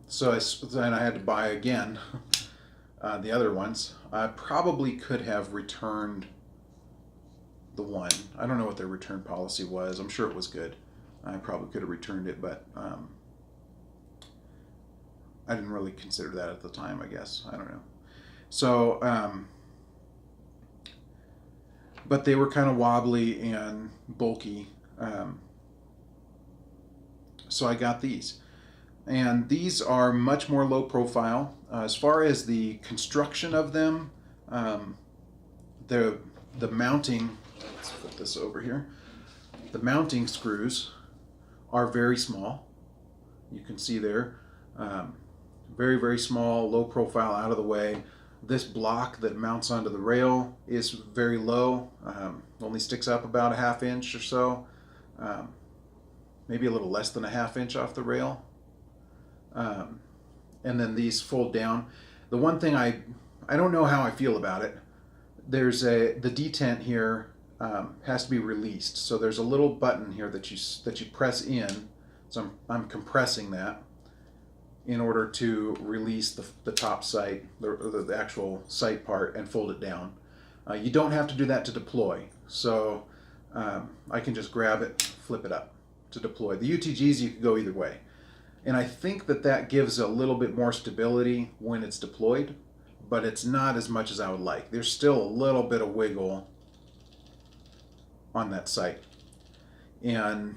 So then I had to buy again the other ones. I probably could have returned the one. I don't know what their return policy was. I'm sure it was good. I probably could have returned it, but I didn't really consider that at the time, I guess. I don't know. So, but they were kind of wobbly and bulky. So I got these. And these are much more low profile. As far as the construction of them, the mounting, let's put this over here. The mounting screws are very small. You can see there, very, very small, low profile, out of the way. This block that mounts onto the rail is very low, only sticks up about a ½ inch or so, maybe a little less than a ½ inch off the rail. And then these fold down. The one thing I don't know how I feel about it. There's the detent here has to be released. So there's a little button here that you press in. So I'm compressing that in order to release the top sight, the actual sight part, and fold it down. You don't have to do that to deploy. So I can just grab it, flip it up to deploy. The UTGs, you can go either way. And I think that gives a little bit more stability when it's deployed, but it's not as much as I would like. There's still a little bit of wiggle on that sight. And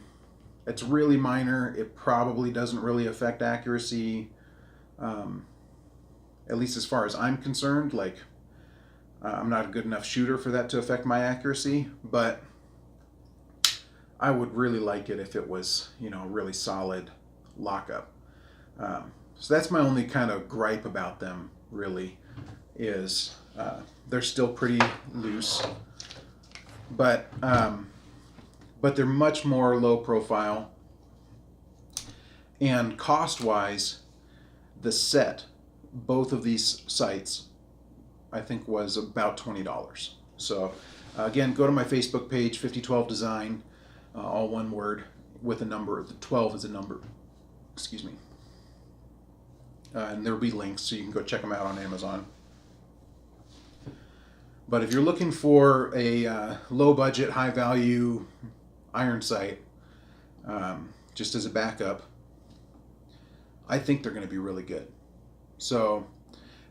it's really minor. It probably doesn't really affect accuracy, at least as far as I'm concerned. Like, I'm not a good enough shooter for that to affect my accuracy, but I would really like it if it was, really solid lockup. So that's my only kind of gripe about them, really, is they're still pretty loose, but they're much more low profile. And cost-wise, the set, both of these sights, I think was about $20. So again, go to my Facebook page, 5012 Design, all one word with a number. The 12 is a number. Excuse me. And there'll be links, so you can go check them out on Amazon. But if you're looking for a low budget, high value iron sight, just as a backup, I think they're going to be really good. So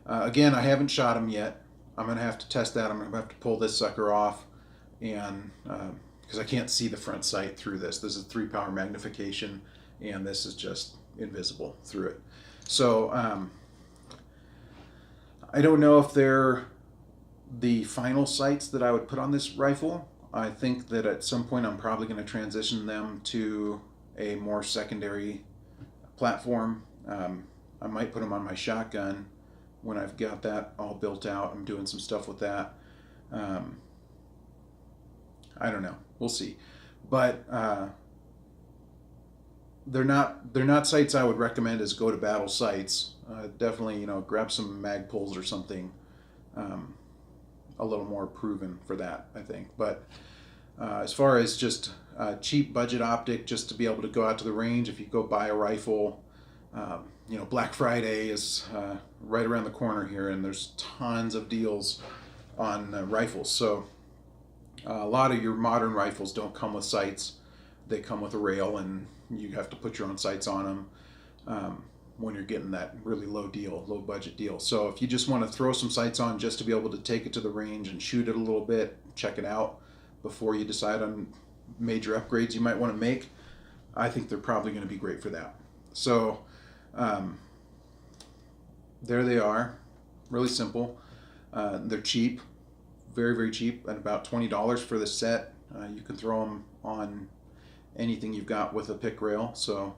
again, I haven't shot them yet. I'm going to have to test that. I'm going to have to pull this sucker off, and because I can't see the front sight through this. This is 3-power magnification, and this is just invisible through it. So I don't know if they're the final sights that I would put on this rifle. I think that at some point I'm probably going to transition them to a more secondary platform. I might put them on my shotgun when I've got that all built out. I'm doing some stuff with that. I don't know. We'll see. But they're not sights I would recommend as go to battle sights. Definitely, grab some mag poles or something, a little more proven for that, I think. But as far as just cheap budget optic, just to be able to go out to the range, if you go buy a rifle, Black Friday is right around the corner here, and there's tons of deals on rifles. So a lot of your modern rifles don't come with sights; they come with a rail, and you have to put your own sights on them when you're getting that really low budget deal. So if you just want to throw some sights on just to be able to take it to the range and shoot it a little bit, check it out before you decide on major upgrades you might want to make, I think they're probably going to be great for that. So there they are, really simple. They're cheap, very, very cheap, at about $20 for the set. You can throw them on anything you've got with a pick rail, so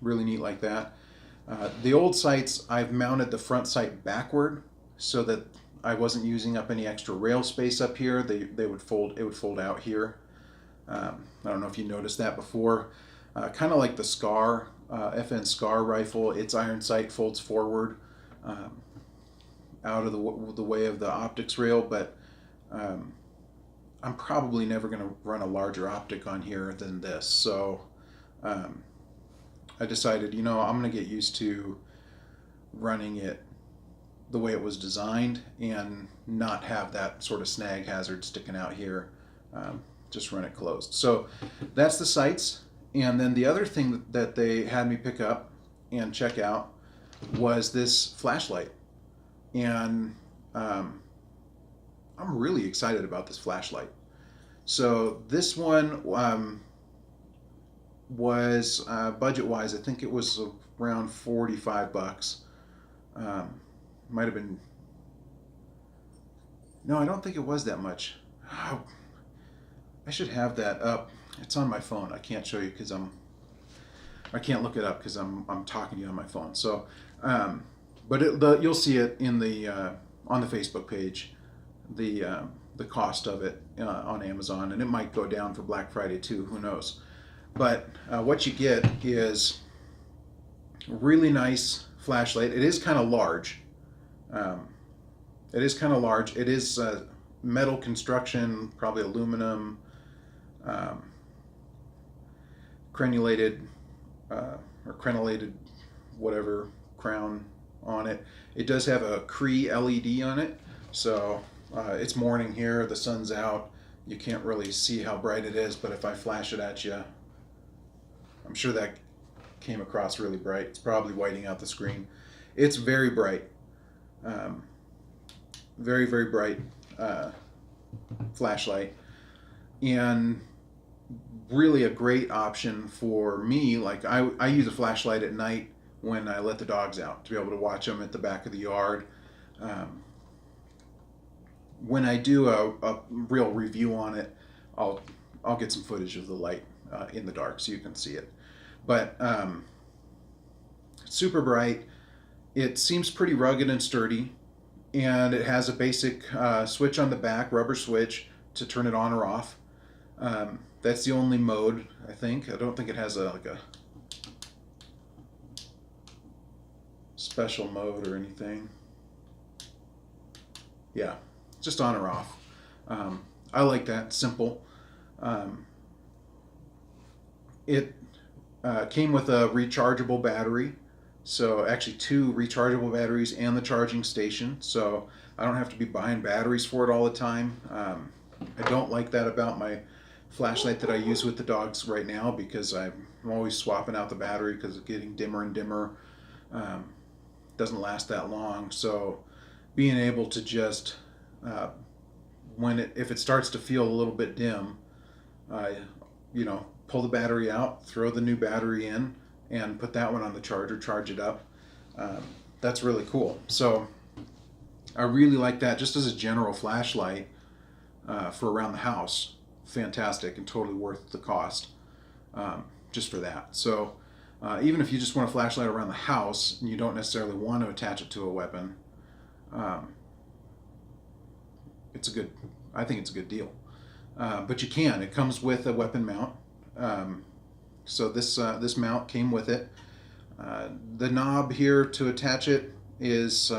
really neat like that. The old sights, I've mounted the front sight backward so that I wasn't using up any extra rail space up here. They would fold. It would fold out here. I don't know if you noticed that before. Kind of like the Scar, FN Scar rifle, its iron sight folds forward out of the way of the optics rail, but I'm probably never going to run a larger optic on here than this. So I decided, I'm going to get used to running it the way it was designed and not have that sort of snag hazard sticking out here. Just run it closed. So that's the sights. And then the other thing that they had me pick up and check out was this flashlight. And I'm really excited about this flashlight. So this one was budget-wise, I think it was around $45. Might have been. No, I don't think it was that much. Oh, I should have that up. It's on my phone. I can't show you because I can't look it up because I'm talking to you on my phone. So, but you'll see it in the on the Facebook page, the cost of it on Amazon, and it might go down for Black Friday too. Who knows? But what you get is a really nice flashlight. It is kind of large. It is metal construction, probably aluminum, crenulated or crenellated, whatever, crown on it. It does have a Cree LED on it, so it's morning here, the sun's out. You can't really see how bright it is, but if I flash it at you, I'm sure that came across really bright. It's probably whiting out the screen. It's very bright. Very, very bright flashlight. And really a great option for me. Like I use a flashlight at night when I let the dogs out to be able to watch them at the back of the yard. When I do a real review on it, I'll get some footage of the light in the dark so you can see it. But super bright. It seems pretty rugged and sturdy, and it has a basic switch on the back, rubber switch, to turn it on or off. That's the only mode, I think. I don't think it has a special mode or anything. Yeah, just on or off. I like that, simple. It came with a rechargeable battery. So actually 2 rechargeable batteries and the charging station. So I don't have to be buying batteries for it all the time. I don't like that about my flashlight that I use with the dogs right now, because I'm always swapping out the battery because it's getting dimmer and dimmer. Doesn't last that long. So being able to just, if it starts to feel a little bit dim, pull the battery out, throw the new battery in, and put that one on the charger, charge it up. That's really cool. So I really like that just as a general flashlight for around the house. Fantastic and totally worth the cost just for that. So even if you just want a flashlight around the house and you don't necessarily want to attach it to a weapon, I think it's a good deal. But you can. It comes with a weapon mount. So this mount came with it. The knob here to attach it is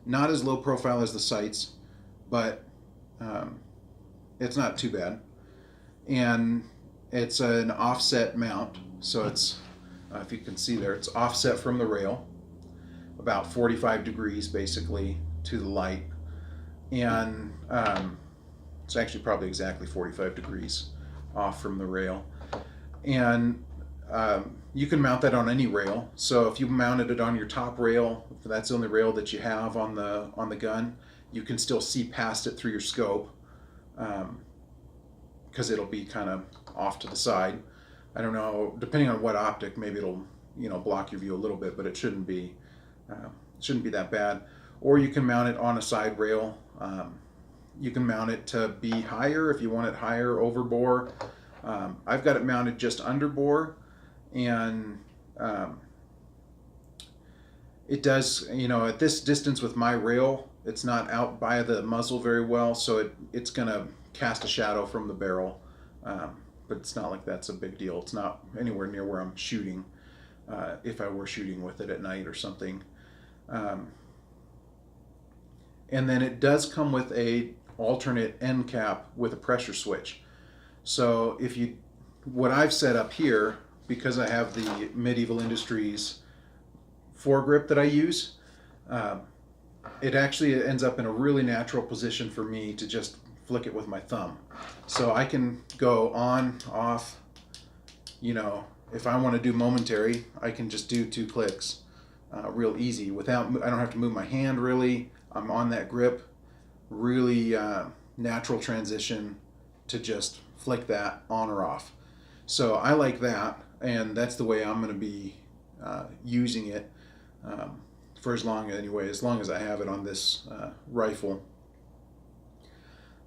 not as low profile as the sights, but it's not too bad. And it's an offset mount, so it's, if you can see there, it's offset from the rail, about 45 degrees basically to the light. And it's actually probably exactly 45 degrees off from the rail. And you can mount that on any rail. So if you mounted it on your top rail, if that's the only rail that you have on the gun, you can still see past it through your scope, because it'll be kind of off to the side. I don't know, depending on what optic, maybe it'll block your view a little bit, but it shouldn't be that bad. Or you can mount it on a side rail. You can mount it to be higher if you want it higher over bore. I've got it mounted just under bore, and it does, at this distance with my rail, it's not out by the muzzle very well, so it's going to cast a shadow from the barrel, but it's not like that's a big deal. It's not anywhere near where I'm shooting, if I were shooting with it at night or something. And then it does come with a alternate end cap with a pressure switch. So what I've set up here, because I have the Medieval Industries foregrip that I use, it actually ends up in a really natural position for me to just flick it with my thumb. So I can go on, off, if I want to do momentary, I can just do 2 clicks real easy I don't have to move my hand really. I'm on that grip, really natural transition to just flick that on or off. So I like that, and that's the way I'm going to be using it for as long as I have it on this rifle.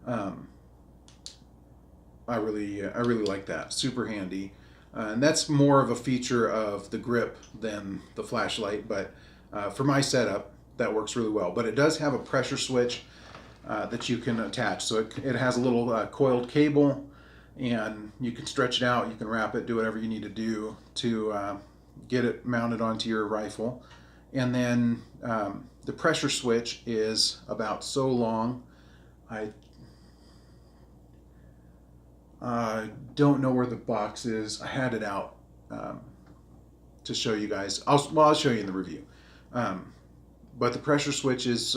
I really like that. Super handy, and that's more of a feature of the grip than the flashlight. But for my setup, that works really well. But it does have a pressure switch that you can attach. So it has a little coiled cable, and you can stretch it out. You can wrap it, do whatever you need to do to get it mounted onto your rifle. And then the pressure switch is about so long. I don't know where the box is. I had it out to show you guys. I'll show you in the review. But the pressure switch is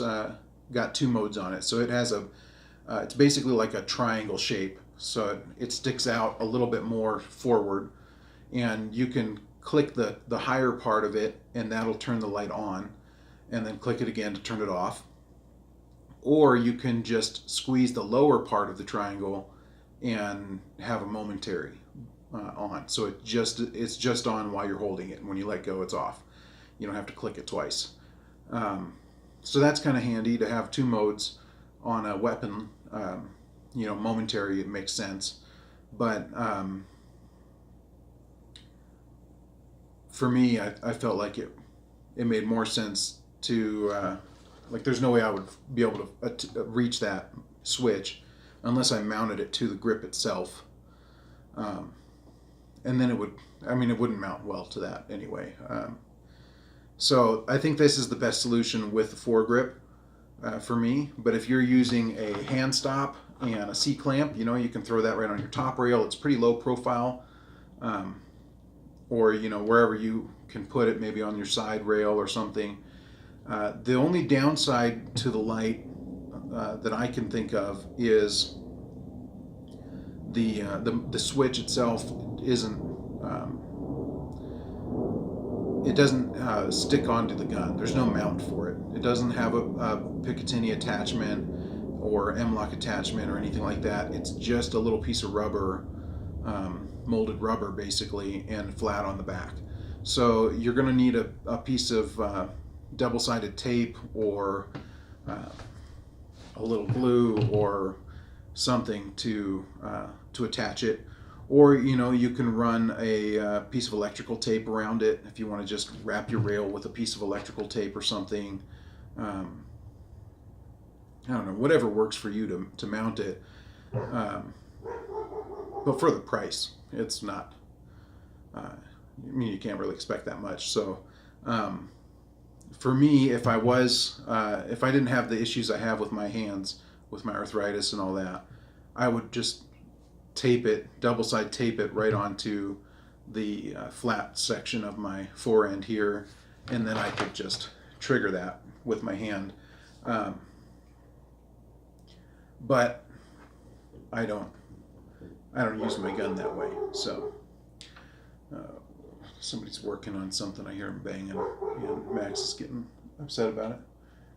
got 2 modes on it. So it has it's basically like a triangle shape. So it sticks out a little bit more forward, and you can click the higher part of it, and that'll turn the light on, and then click it again to turn it off. Or you can just squeeze the lower part of the triangle and have a momentary on. So it's just on while you're holding it, and when you let go, it's off. You don't have to click it twice. So that's kind of handy to have 2 modes on a weapon. Momentary, it makes sense. But for me, I felt like it made more sense to, there's no way I would be able to reach that switch unless I mounted it to the grip itself. And then it wouldn't mount well to that anyway. So I think this is the best solution with the foregrip for me. But if you're using a hand stop and a C-clamp, you can throw that right on your top rail. It's pretty low profile. Or wherever you can put it, maybe on your side rail or something. The only downside to the light that I can think of is the switch itself it doesn't stick onto the gun. There's no mount for it. It doesn't have a Picatinny attachment or M-lock attachment or anything like that. It's just a little piece of rubber, molded rubber basically, and flat on the back. So you're going to need a piece of double-sided tape or a little glue or something to attach it. Or you can run a piece of electrical tape around it if you want to just wrap your rail with a piece of electrical tape or something. I don't know, whatever works for you to mount it. but for the price, it's not. I mean, you can't really expect that much. So, for me, if I didn't have the issues I have with my hands, with my arthritis and all that, I would just tape it, double side tape it right onto the flat section of my forend here, and then I could just trigger that with my hand. But I don't use my gun that way. So somebody's working on something. I hear him banging, and Max is getting upset about it.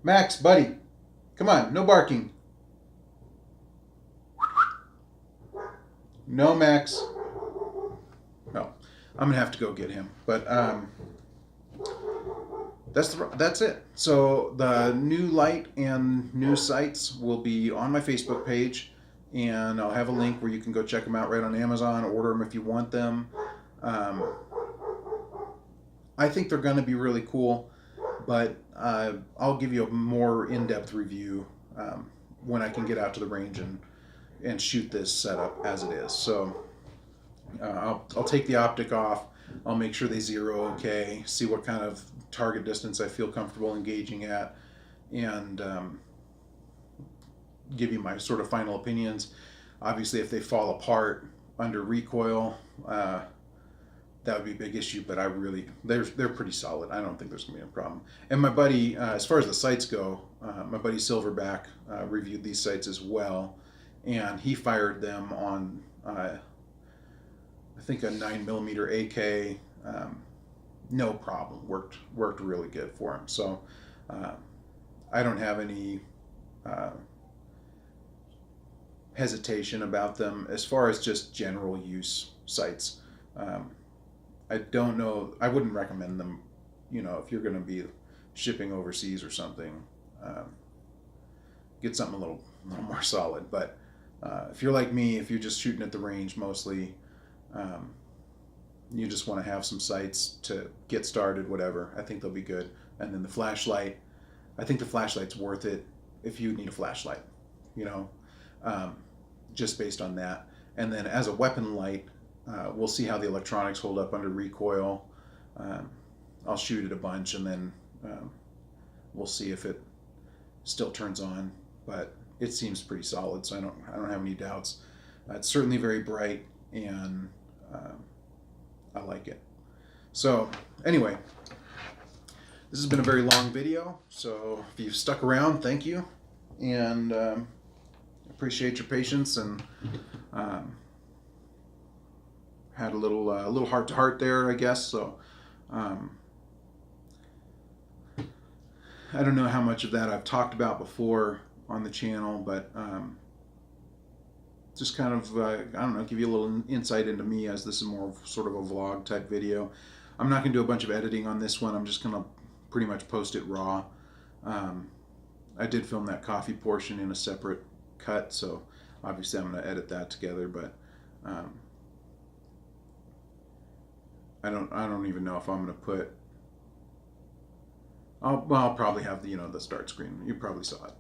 Max, buddy, come on, no barking. No, Max. No, I'm gonna have to go get him. But that's it. So the new light and new sights will be on my Facebook page, and I'll have a link where you can go check them out right on Amazon. Order them if you want them. I think they're going to be really cool, but I'll give you a more in-depth review when I can get out to the range and shoot this setup as it is. So I'll take the optic off. I'll make sure they zero okay, see what kind of target distance I feel comfortable engaging at, and give you my sort of final opinions. Obviously, if they fall apart under recoil, that would be a big issue, but they're pretty solid. I don't think there's gonna be a problem. And my buddy, as far as the sights go, my buddy Silverback reviewed these sights as well, and he fired them on I think a 9mm AK, no problem. Worked really good for him. So I don't have any hesitation about them as far as just general use sights. I don't know. I wouldn't recommend them. If you're going to be shipping overseas or something, get something a little more solid. But if you're like me, if you're just shooting at the range mostly, you just want to have some sights to get started, whatever, I think they'll be good. And then the flashlight, I think the flashlight's worth it if you need a flashlight, just based on that. And then as a weapon light, we'll see how the electronics hold up under recoil. I'll shoot it a bunch, and then we'll see if it still turns on. But it seems pretty solid, so I don't have any doubts. It's certainly very bright, and I like it. So anyway, this has been a very long video. So if you've stuck around, thank you, and appreciate your patience, and had a little heart to heart there, I guess. So I don't know how much of that I've talked about before on the channel, but just kind of I don't know, give you a little insight into me, as this is more sort of a vlog type video. I'm not going to do a bunch of editing on this one. I'm just going to pretty much post it raw. I did film that coffee portion in a separate cut, so obviously I'm going to edit that together, but I don't even know if I'm going to put. I'll probably have the start screen. You probably saw it.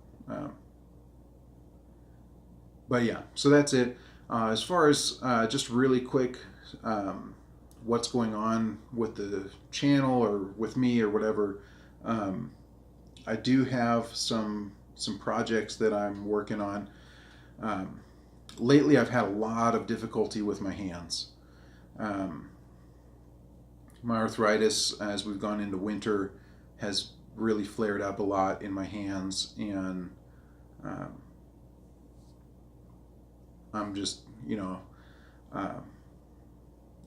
But yeah, so that's it. As far as just really quick, what's going on with the channel or with me or whatever, I do have some projects that I'm working on. Lately, I've had a lot of difficulty with my hands. My arthritis, as we've gone into winter, has really flared up a lot in my hands, and I'm just, I'm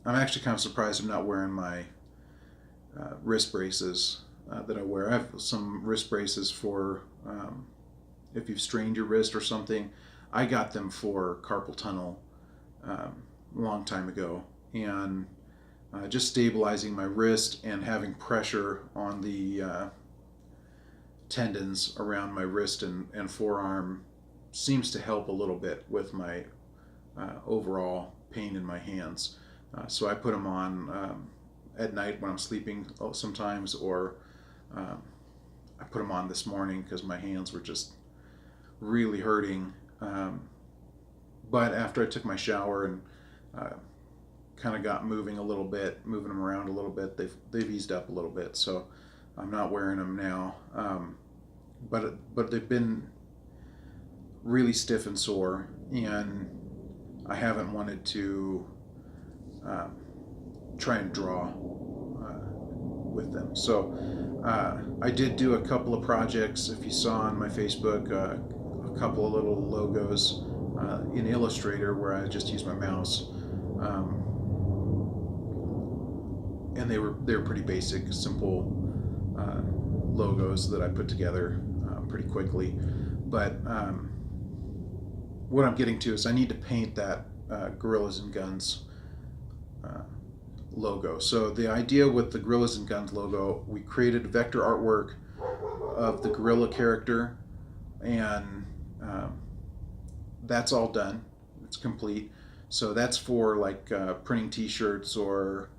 actually kind of surprised I'm not wearing my wrist braces that I wear. I have some wrist braces for if you've strained your wrist or something. I got them for carpal tunnel a long time ago, and just stabilizing my wrist and having pressure on the tendons around my wrist and forearm seems to help a little bit with my overall pain in my hands. So I put them on at night when I'm sleeping sometimes, or I put them on this morning because my hands were just really hurting. But after I took my shower and kind of got moving a little bit, moving them around a little bit. They've eased up a little bit, so I'm not wearing them now. But they've been really stiff and sore, and I haven't wanted to try and draw with them. So I did do a couple of projects. If you saw on my Facebook, a couple of little logos in Illustrator where I just used my mouse. And they were pretty basic, simple logos that I put together pretty quickly. But what I'm getting to is I need to paint that Gorillas and Guns logo. So the idea with the Gorillas and Guns logo, we created vector artwork of the gorilla character, and that's all done. It's complete. So that's for like printing T-shirts or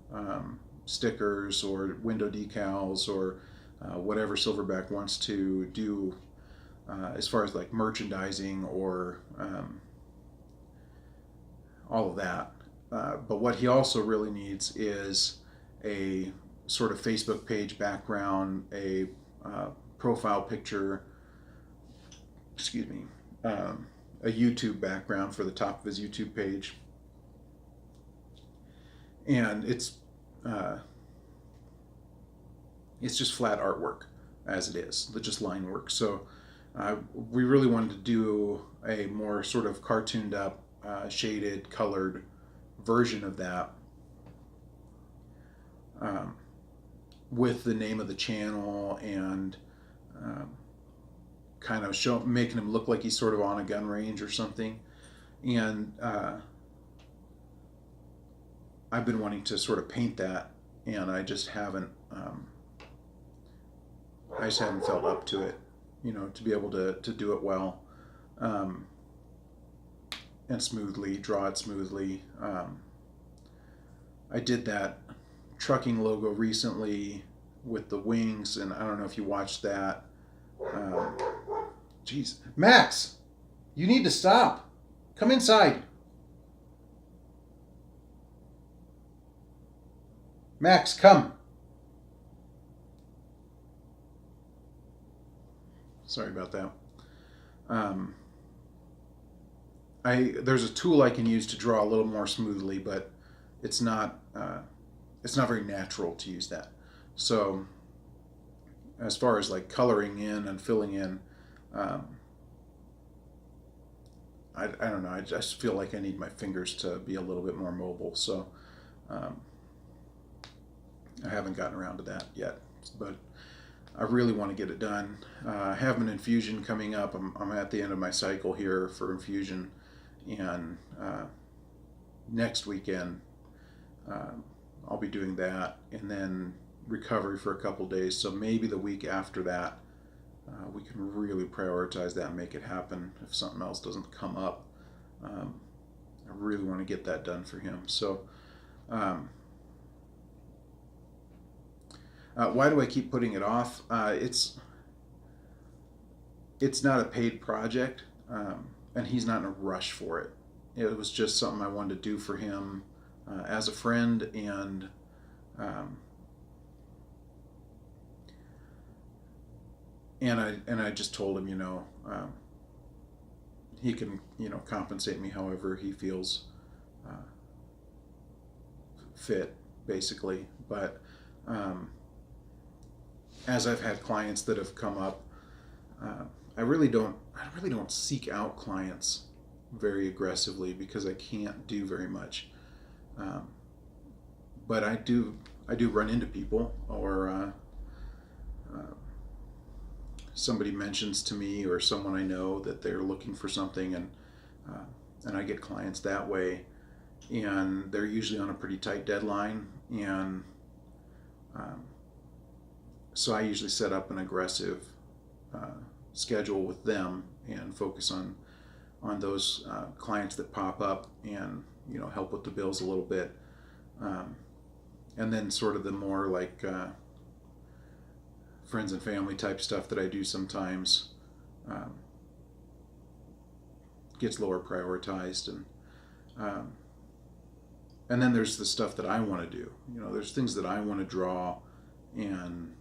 stickers or window decals or whatever Silverback wants to do as far as like merchandising or all of that. But what he also really needs is a sort of Facebook page background, a profile picture, excuse me, a YouTube background for the top of his YouTube page. And it's just flat artwork as it is, just line work. So we really wanted to do a more sort of cartooned up, shaded, colored version of that with the name of the channel and kind of making him look like he's sort of on a gun range or something. And I've been wanting to sort of paint that, and I just haven't felt up to it, to be able to do it well and smoothly, draw it smoothly. I did that trucking logo recently with the wings, and I don't know if you watched that. Jeez, Max, you need to stop. Come inside. Max, come. Sorry about that. There's a tool I can use to draw a little more smoothly, but it's not very natural to use that. So as far as like coloring in and filling in, I don't know. I just feel like I need my fingers to be a little bit more mobile. So I haven't gotten around to that yet, but I really want to get it done. I have an infusion coming up. I'm at the end of my cycle here for infusion, and next weekend I'll be doing that, and then recovery for a couple days. So maybe the week after that we can really prioritize that and make it happen if something else doesn't come up. I really want to get that done for him. So why do I keep putting it off? It's not a paid project, and he's not in a rush for it. It was just something I wanted to do for him as a friend, and I just told him, he can, compensate me however he feels fit, basically. But as I've had clients that have come up, I really don't seek out clients very aggressively because I can't do very much. But I do run into people, or somebody mentions to me, or someone I know that they're looking for something, and I get clients that way, and they're usually on a pretty tight deadline, and so I usually set up an aggressive schedule with them and focus on those clients that pop up, and help with the bills a little bit, and then sort of the more like friends and family type stuff that I do sometimes gets lower prioritized. And and then there's the stuff that I want to do. You know, there's things that I want to draw and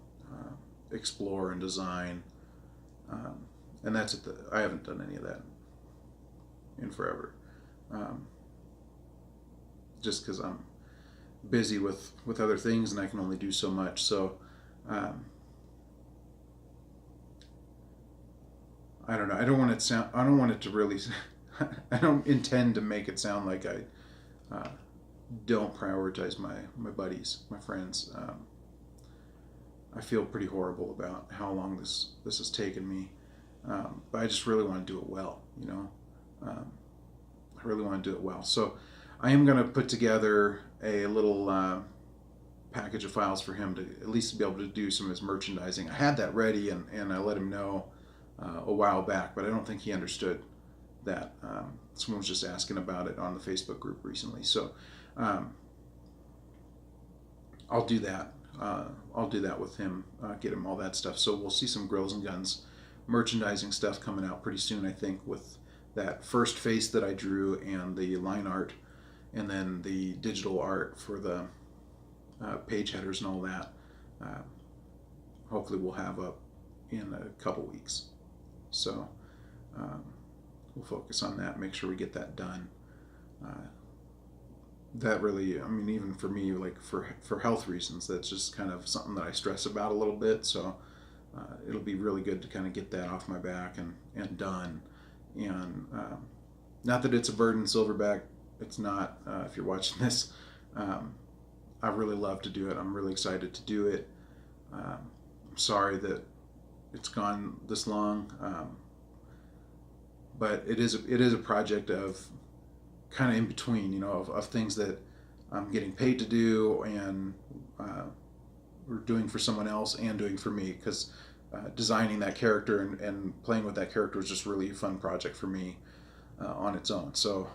explore and design, and that's at the. I haven't done any of that in forever, just because I'm busy with other things and I can only do so much. So I don't know. I don't want it sound. I don't want it to really. I don't intend to make it sound like I don't prioritize my buddies, my friends. I feel pretty horrible about how long this has taken me, but I just really want to do it well. You know, I really want to do it well. So I am going to put together a little package of files for him to at least be able to do some of his merchandising. I had that ready and I let him know a while back, but I don't think he understood that. Someone was just asking about it on the Facebook group recently. So I'll do that. I'll do that with him, get him all that stuff. So we'll see some Grills and Guns merchandising stuff coming out pretty soon, I think, with that first face that I drew and the line art, and then the digital art for the page headers and all that. Hopefully we'll have up in a couple weeks. So we'll focus on that, make sure we get that done. That really, I mean, even for me, like for health reasons, that's just kind of something that I stress about a little bit. So it'll be really good to kind of get that off my back and done. And not that it's a burden, Silverback. It's not. If you're watching this, I really love to do it. I'm really excited to do it. I'm sorry that it's gone this long, but it is a project of kind of in between, you know, of things that I'm getting paid to do and we're doing for someone else and doing for me, because designing that character and playing with that character was just really a fun project for me on its own. So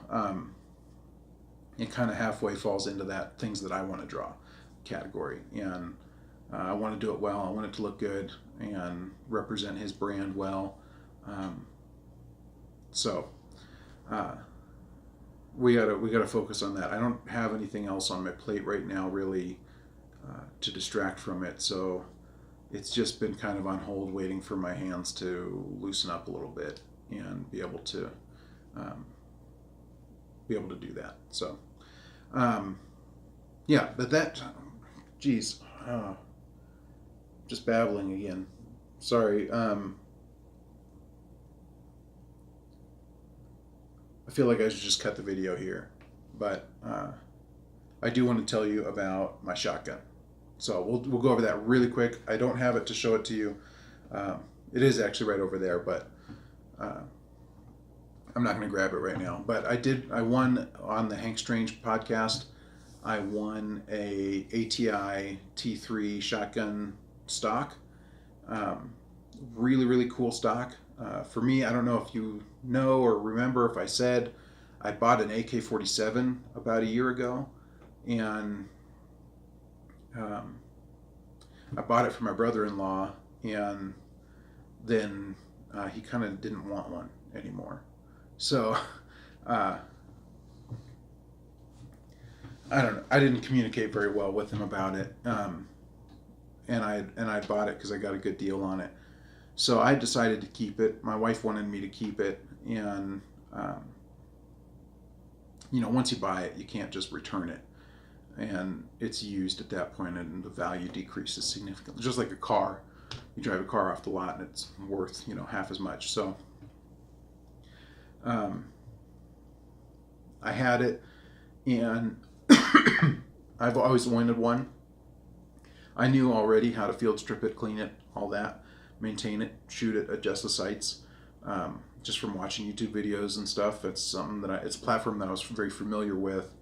it kind of halfway falls into that things that I want to draw category, and I want to do it well. I want it to look good and represent his brand well. So we gotta focus on that. I don't have anything else on my plate right now really to distract from it. So it's just been kind of on hold, waiting for my hands to loosen up a little bit and be able to do that. So yeah, but that, geez, just babbling again. Sorry. I feel like I should just cut the video here, but I do want to tell you about my shotgun. So we'll go over that really quick. I don't have it to show it to you. It is actually right over there, but I'm not going to grab it right now. But I won on the Hank Strange podcast. I won a ATI T3 shotgun stock. Really, really cool stock. For me, I don't know if you know or remember if I said I bought an AK-47 about a year ago, and I bought it for my brother-in-law, and then he kind of didn't want one anymore. So I don't know. I didn't communicate very well with him about it, and I bought it because I got a good deal on it. So I decided to keep it. My wife wanted me to keep it, and you know, once you buy it, you can't just return it, and it's used at that point, and the value decreases significantly. Just like a car, you drive a car off the lot, and it's worth, you know, half as much. So I had it, and I've always wanted one. I knew already how to field strip it, clean it, all that, maintain it, shoot it, adjust the sights, just from watching YouTube videos and stuff. It's something that it's a platform that I was very familiar with,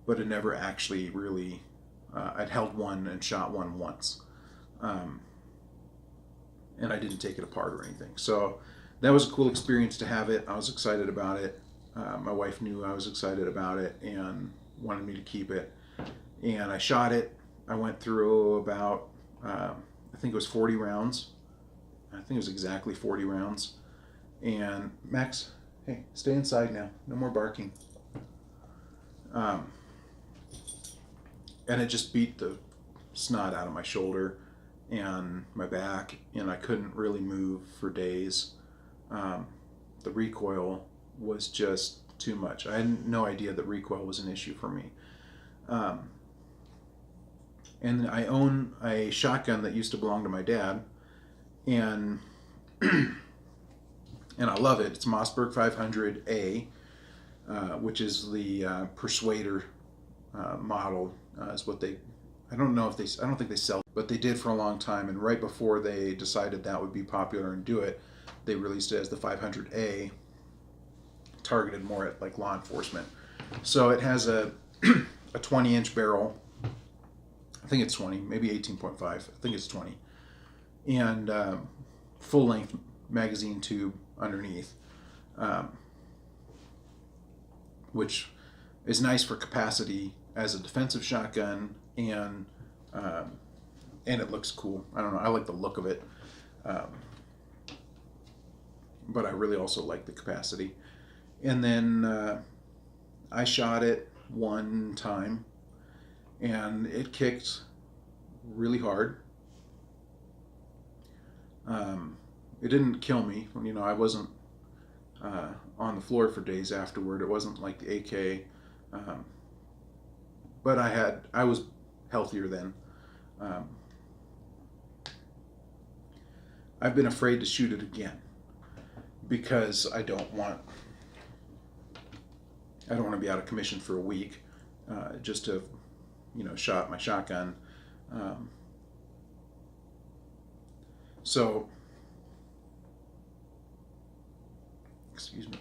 but it never actually really, I'd held one and shot one once, and I didn't take it apart or anything. So that was a cool experience to have it. I was excited about it. My wife knew I was excited about it and wanted me to keep it, and I shot it. I went through about, I think it was 40 rounds. I think it was exactly 40 rounds. And Max, hey, stay inside now. No more barking. and it just beat the snot out of my shoulder and my back, and I couldn't really move for days. The recoil was just too much. I had no idea that recoil was an issue for me. And I own a shotgun that used to belong to my dad, and and I love it. It's Mossberg 500A, which is the Persuader model. Is what they. I don't know if they. I don't think they sell, but they did for a long time. And right before they decided that would be popular and do it, they released it as the 500A, targeted more at like law enforcement. So it has a 20-inch barrel. I think it's 20, maybe 18.5. I think it's 20, and full-length magazine tube underneath, which is nice for capacity as a defensive shotgun, and it looks cool. I don't know. I like the look of it, but I really also like the capacity. And then I shot it one time, and it kicked really hard. It didn't kill me. You know, I wasn't on the floor for days afterward. It wasn't like the AK, but I was healthier then. I've been afraid to shoot it again because I don't want to be out of commission for a week just to, shot my shotgun. So, excuse me.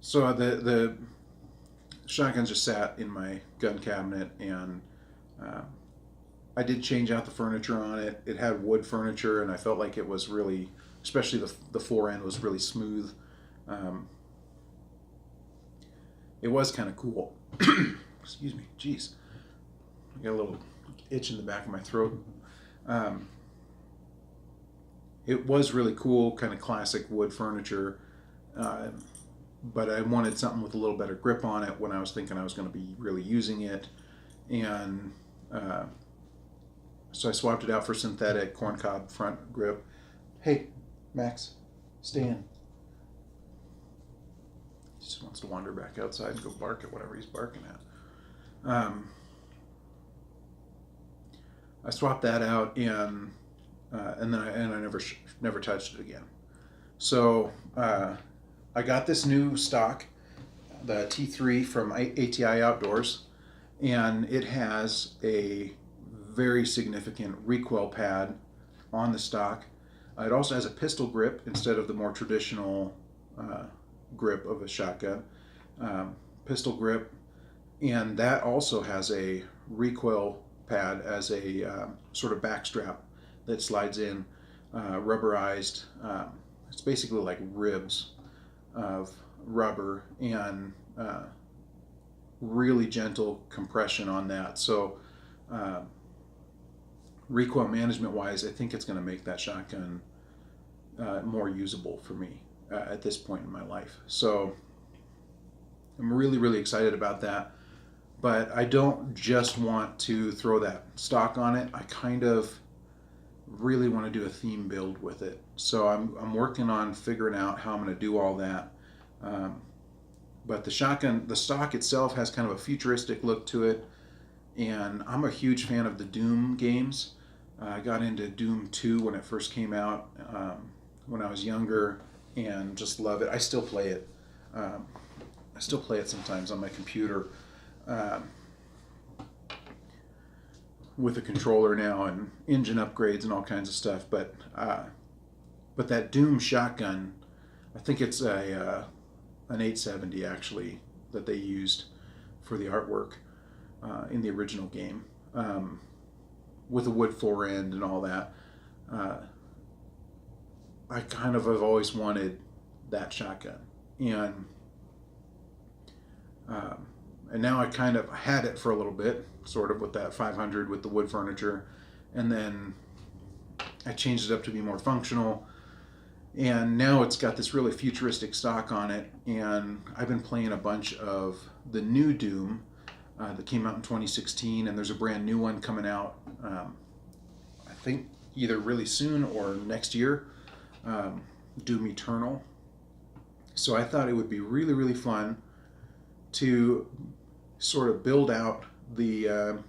So the shotgun just sat in my gun cabinet, and I did change out the furniture on it. It had wood furniture, and I felt like it was really, especially the fore end was really smooth. It was kind of cool. Excuse me. Jeez. I got a little itch in the back of my throat. It was really cool, kind of classic wood furniture, but I wanted something with a little better grip on it when I was thinking I was going to be really using it. And so I swapped it out for synthetic corncob front grip. Hey, Max, stay in. He just wants to wander back outside and go bark at whatever he's barking at. I swapped that out, and then I never touched it again. So I got this new stock, the T3 from ATI Outdoors, and it has a very significant recoil pad on the stock. It also has a pistol grip instead of the more traditional grip of a shotgun, pistol grip, and that also has a recoil pad as a sort of back strap that slides in, rubberized. It's basically like ribs of rubber, and really gentle compression on that. So recoil management wise, I think it's going to make that shotgun more usable for me at this point in my life. So I'm really, really excited about that. But I don't just want to throw that stock on it. I kind of really want to do a theme build with it. So I'm working on figuring out how I'm going to do all that. But the stock itself has kind of a futuristic look to it. And I'm a huge fan of the Doom games. I got into Doom 2 when it first came out when I was younger, and just love it. I still play it. I still play it sometimes on my computer with a controller now and engine upgrades and all kinds of stuff. But that Doom shotgun, I think it's an 870 actually that they used for the artwork in the original game, with a wood fore end and all that. I kind of have always wanted that shotgun, and now I kind of had it for a little bit, sort of with that 500 with the wood furniture, and then I changed it up to be more functional, And now it's got this really futuristic stock on it. And I've been playing a bunch of the new Doom that came out in 2016, and there's a brand new one coming out, I think either really soon or next year, Doom Eternal. So I thought it would be really, really fun to sort of build out the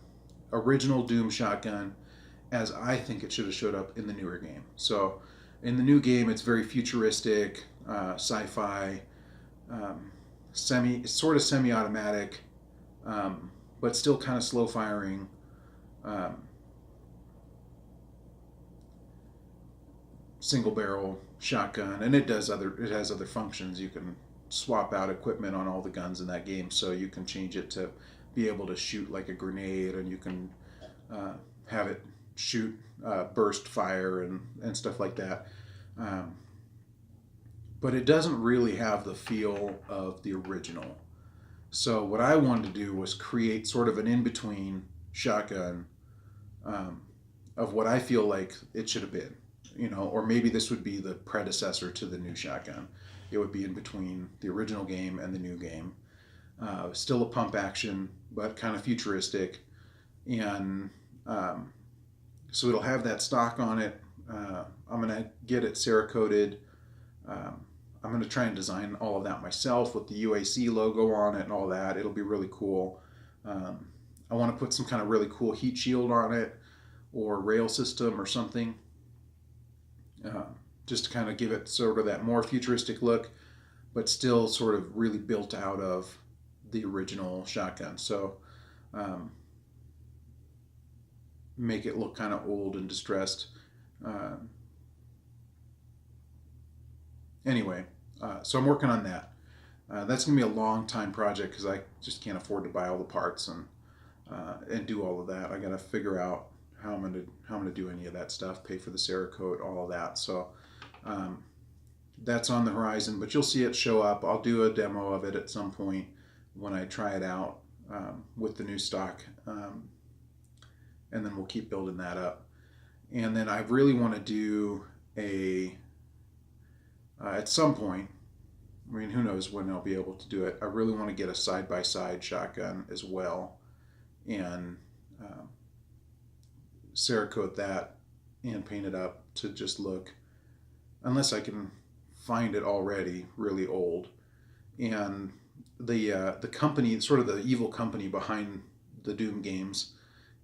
original Doom shotgun as I think it should have showed up in the newer game. So in the new game, it's very futuristic, sci-fi, semi-automatic, but still kind of slow firing. Single barrel shotgun, and it has other functions. You can swap out equipment on all the guns in that game, so you can change it to be able to shoot like a grenade, and you can have it shoot burst fire and stuff like that. But it doesn't really have the feel of the original. So what I wanted to do was create sort of an in-between shotgun of what I feel like it should have been. Or maybe this would be the predecessor to the new shotgun. It would be in between the original game and the new game. Still a pump action, but kind of futuristic. And so it'll have that stock on it. I'm going to get it Cerakoted. I'm going to try and design all of that myself with the UAC logo on it and all that. It'll be really cool. I want to put some kind of really cool heat shield on it or rail system or something. Just to kind of give it sort of that more futuristic look, but still sort of really built out of the original shotgun. So make it look kind of old and distressed. Anyway, so I'm working on that. That's going to be a long time project because I just can't afford to buy all the parts and do all of that. I got to figure out how I'm going to do any of that stuff, pay for the Cerakote, all of that. So that's on the horizon, but you'll see it show up. I'll do a demo of it at some point when I try it out with the new stock, and then we'll keep building that up. And then I really want to do at some point, I mean, who knows when I'll be able to do it. I really want to get a side-by-side shotgun as well, and Cerakote that and paint it up to just look, unless I can find it already, really old. And the company, sort of the evil company behind the Doom games,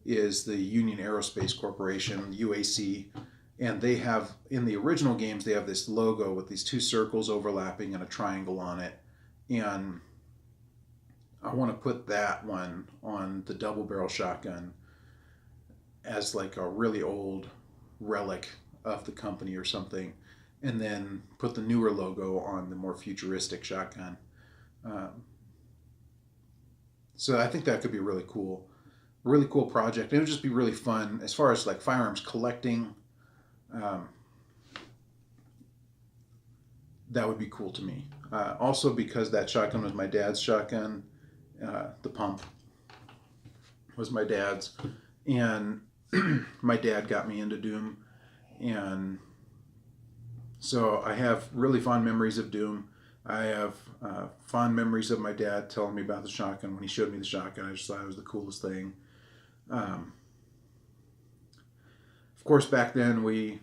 is the Union Aerospace Corporation, UAC, and they have, in the original games, they have this logo with these two circles overlapping and a triangle on it. And I want to put that one on the double barrel shotgun as like a really old relic of the company or something, and then put the newer logo on the more futuristic shotgun. So I think that could be a really cool project. It would just be really fun as far as like firearms collecting. That would be cool to me. Also because that shotgun was my dad's shotgun. The pump was my dad's, and my dad got me into Doom, and so I have really fond memories of Doom. I have fond memories of my dad telling me about the shotgun. When he showed me the shotgun, I just thought it was the coolest thing. Of course, back then we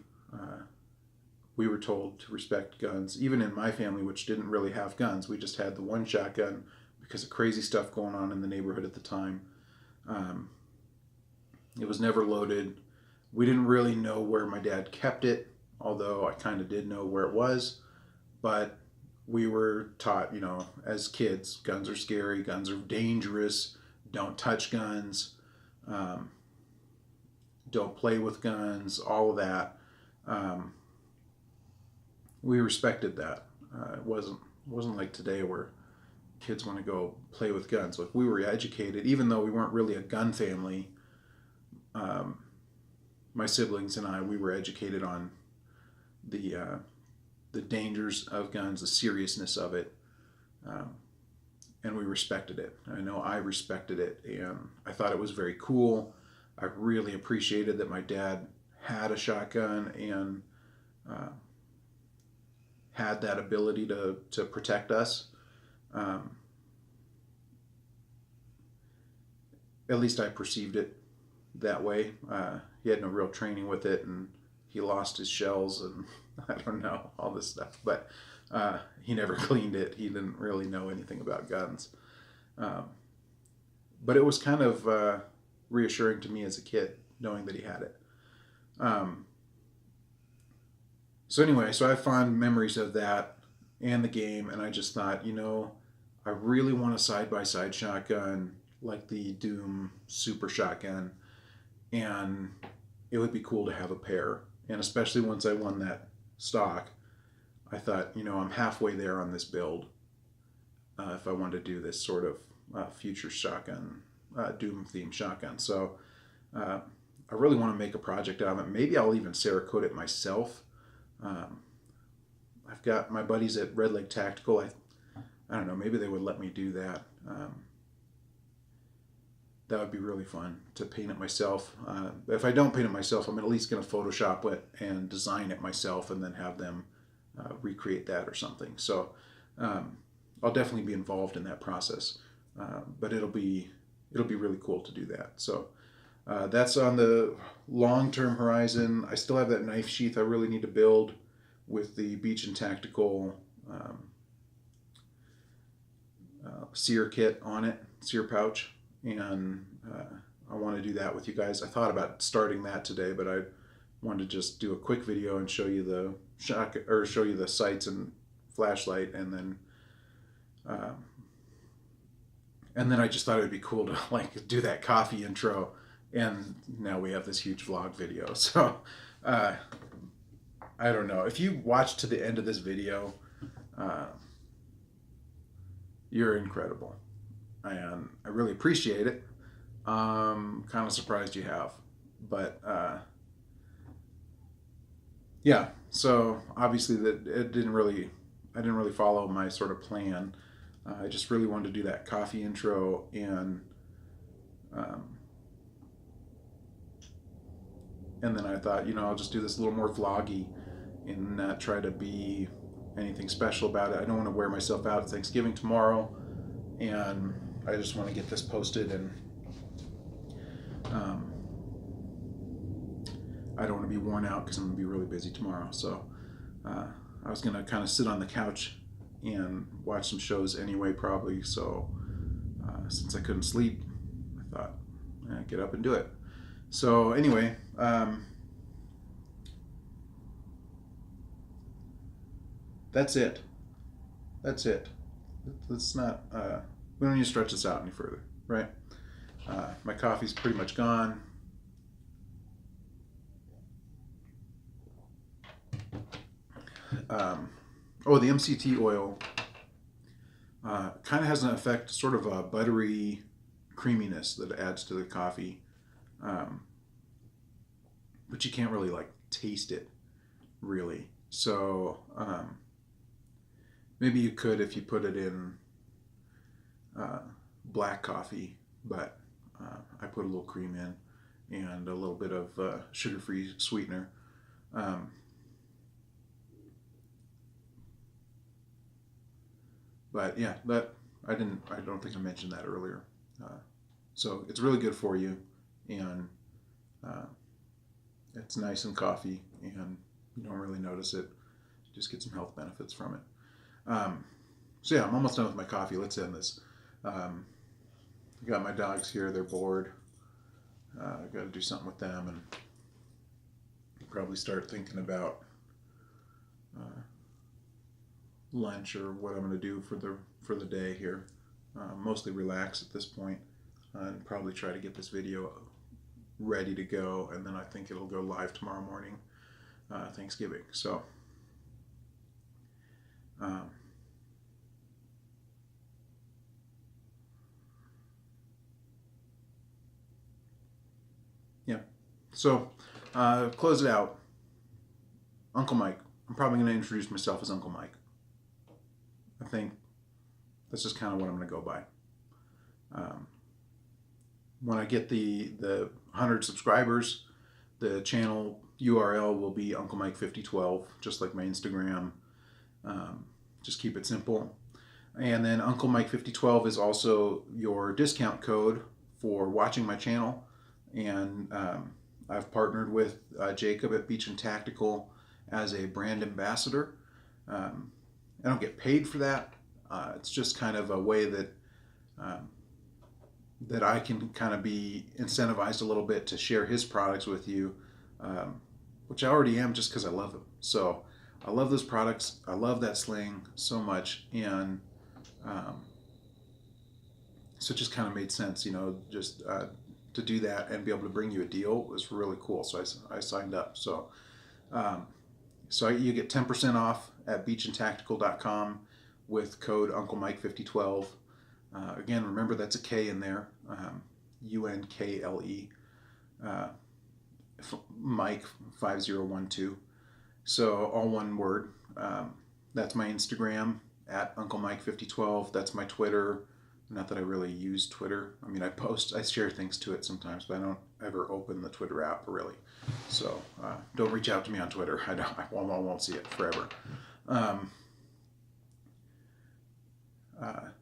were told to respect guns. Even in my family, which didn't really have guns, we just had the one shotgun because of crazy stuff going on in the neighborhood at the time. It was never loaded. We didn't really know where my dad kept it, although I kind of did know where it was. But we were taught, as kids, guns are scary, guns are dangerous, don't touch guns, don't play with guns, all of that. We respected that. It wasn't like today where kids want to go play with guns. Like, we were educated, even though we weren't really a gun family. My siblings and I, we were educated on the dangers of guns, the seriousness of it, and we respected it. I know I respected it, and I thought it was very cool. I really appreciated that my dad had a shotgun, and had that ability to protect us. At least I perceived it that way. He had no real training with it, and he lost his shells, and I don't know, all this stuff. But he never cleaned it. He didn't really know anything about guns. But it was kind of reassuring to me as a kid, knowing that he had it. So anyway, so I have fond memories of that and the game, and I just thought, you know, I really want a side-by-side shotgun like the Doom Super Shotgun, and it would be cool to have a pair. And especially once I won that stock, I thought, you know, I'm halfway there on this build if I want to do this sort of future shotgun, Doom-themed shotgun. So I really want to make a project out of it. Maybe I'll even Cerakote it myself. I've got my buddies at Beachin Tactical. I don't know, maybe they would let me do that. That would be really fun to paint it myself. If I don't paint it myself, I'm at least going to Photoshop it and design it myself and then have them recreate that or something. So I'll definitely be involved in that process. But it'll be really cool to do that. So that's on the long-term horizon. I still have that knife sheath I really need to build with the Beachin Tactical sear kit on it, sear pouch. And I want to do that with you guys. I thought about starting that today, but I wanted to just do a quick video and show you the show you the sights and flashlight, and then I just thought it would be cool to like do that coffee intro, and now we have this huge vlog video. So I don't know, if you watch to the end of this video, you're incredible. And I really appreciate it. Kind of surprised you have, but yeah. So obviously that I didn't really follow my sort of plan. I just really wanted to do that coffee intro, and then I thought, you know, I'll just do this a little more vloggy and not try to be anything special about it. I don't want to wear myself out. It's Thanksgiving tomorrow, and I just want to get this posted, and I don't want to be worn out because I'm going to be really busy tomorrow. So I was going to kind of sit on the couch and watch some shows anyway, probably. So since I couldn't sleep, I thought, get up and do it. So anyway, that's it. That's it. Let's not... we don't need to stretch this out any further, right? My coffee's pretty much gone. The MCT oil kind of has an effect, sort of a buttery creaminess that adds to the coffee, but you can't really like taste it, really. So maybe you could if you put it in black coffee, but I put a little cream in and a little bit of sugar-free sweetener. But yeah, I don't think I mentioned that earlier. So it's really good for you, and it's nice and coffee, and you don't really notice it. You just get some health benefits from it. So yeah, I'm almost done with my coffee. Let's end this. I got my dogs here. They're bored. I got to do something with them, and probably start thinking about lunch or what I'm going to do for the day here. Mostly relax at this point, and probably try to get this video ready to go, and then I think it'll go live tomorrow morning, Thanksgiving. So yeah. So close it out. Unkle Mike. I'm probably going to introduce myself as Unkle Mike. I think that's just kind of what I'm going to go by. When I get the 100 subscribers, the channel URL will be Unkle Mike 5012, just like my Instagram. Just keep it simple. And then Unkle Mike 5012 is also your discount code for watching my channel. And I've partnered with Jacob at Beachin Tactical as a brand ambassador. I don't get paid for that. It's just kind of a way that that I can kind of be incentivized a little bit to share his products with you, which I already am just because I love them. So I love those products. I love that sling so much, and so it just kind of made sense, just to do that and be able to bring you a deal was really cool. So I signed up. So you get 10% off at beachintactical.com with code Unkle Mike 5012. Again, remember that's a K in there, UNKLE, Mike 5012. So all one word. That's my Instagram at Unkle Mike 5012. That's my Twitter. Not that I really use Twitter. I mean, I share things to it sometimes, but I don't ever open the Twitter app really. So don't reach out to me on Twitter. I won't see it forever.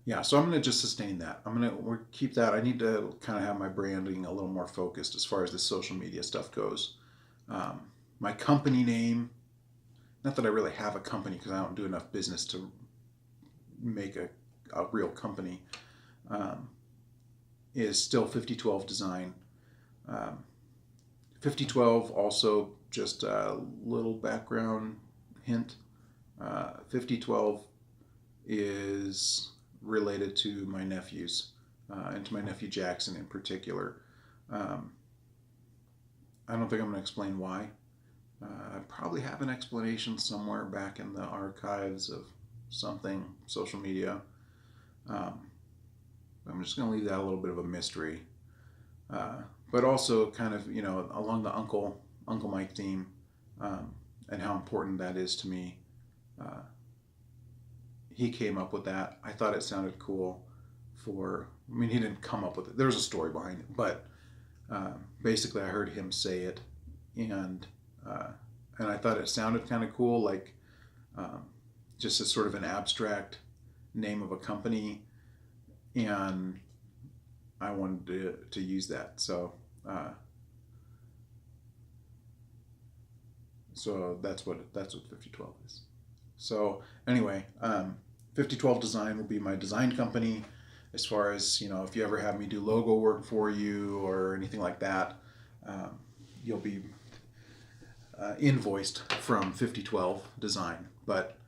Yeah, so I'm going to just sustain that. I'm going to keep that. I need to kind of have my branding a little more focused as far as the social media stuff goes. My company name, not that I really have a company because I don't do enough business to make a real company, is still 5012 Design. 5012 also, just a little background hint, 5012 is related to my nephews, and to my nephew Jackson in particular. I don't think I'm going to explain why. I probably have an explanation somewhere back in the archives of something, social media. I'm just going to leave that a little bit of a mystery. But also kind of, along the Unkle Mike theme, and how important that is to me. He came up with that. I thought it sounded cool he didn't come up with it. There's a story behind it, but basically I heard him say it, and I thought it sounded kind of cool, like just as sort of an abstract name of a company, and I wanted to use that. So that's what 5012 is. So anyway, 5012 Design will be my design company. As far as, if you ever have me do logo work for you or anything like that, you'll be invoiced from 5012 Design. But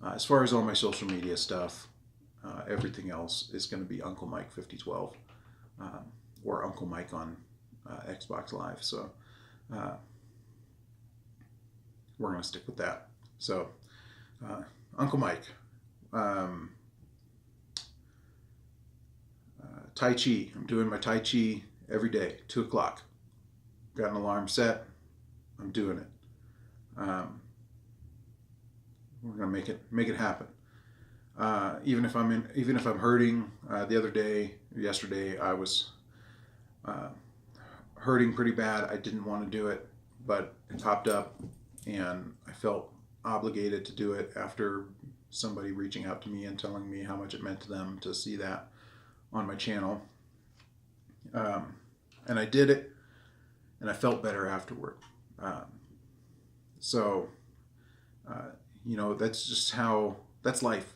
as far as all my social media stuff, everything else is going to be Unkle Mike 5012, or Unkle Mike on Xbox Live. So we're going to stick with that. So Unkle Mike, Tai Chi. I'm doing my Tai Chi every day, 2 o'clock. Got an alarm set. I'm doing it. We're gonna make it happen. Even if I'm hurting. Yesterday, I was hurting pretty bad. I didn't want to do it, but it popped up, and I felt obligated to do it after somebody reaching out to me and telling me how much it meant to them to see that on my channel. And I did it, and I felt better afterward. That's just that's life.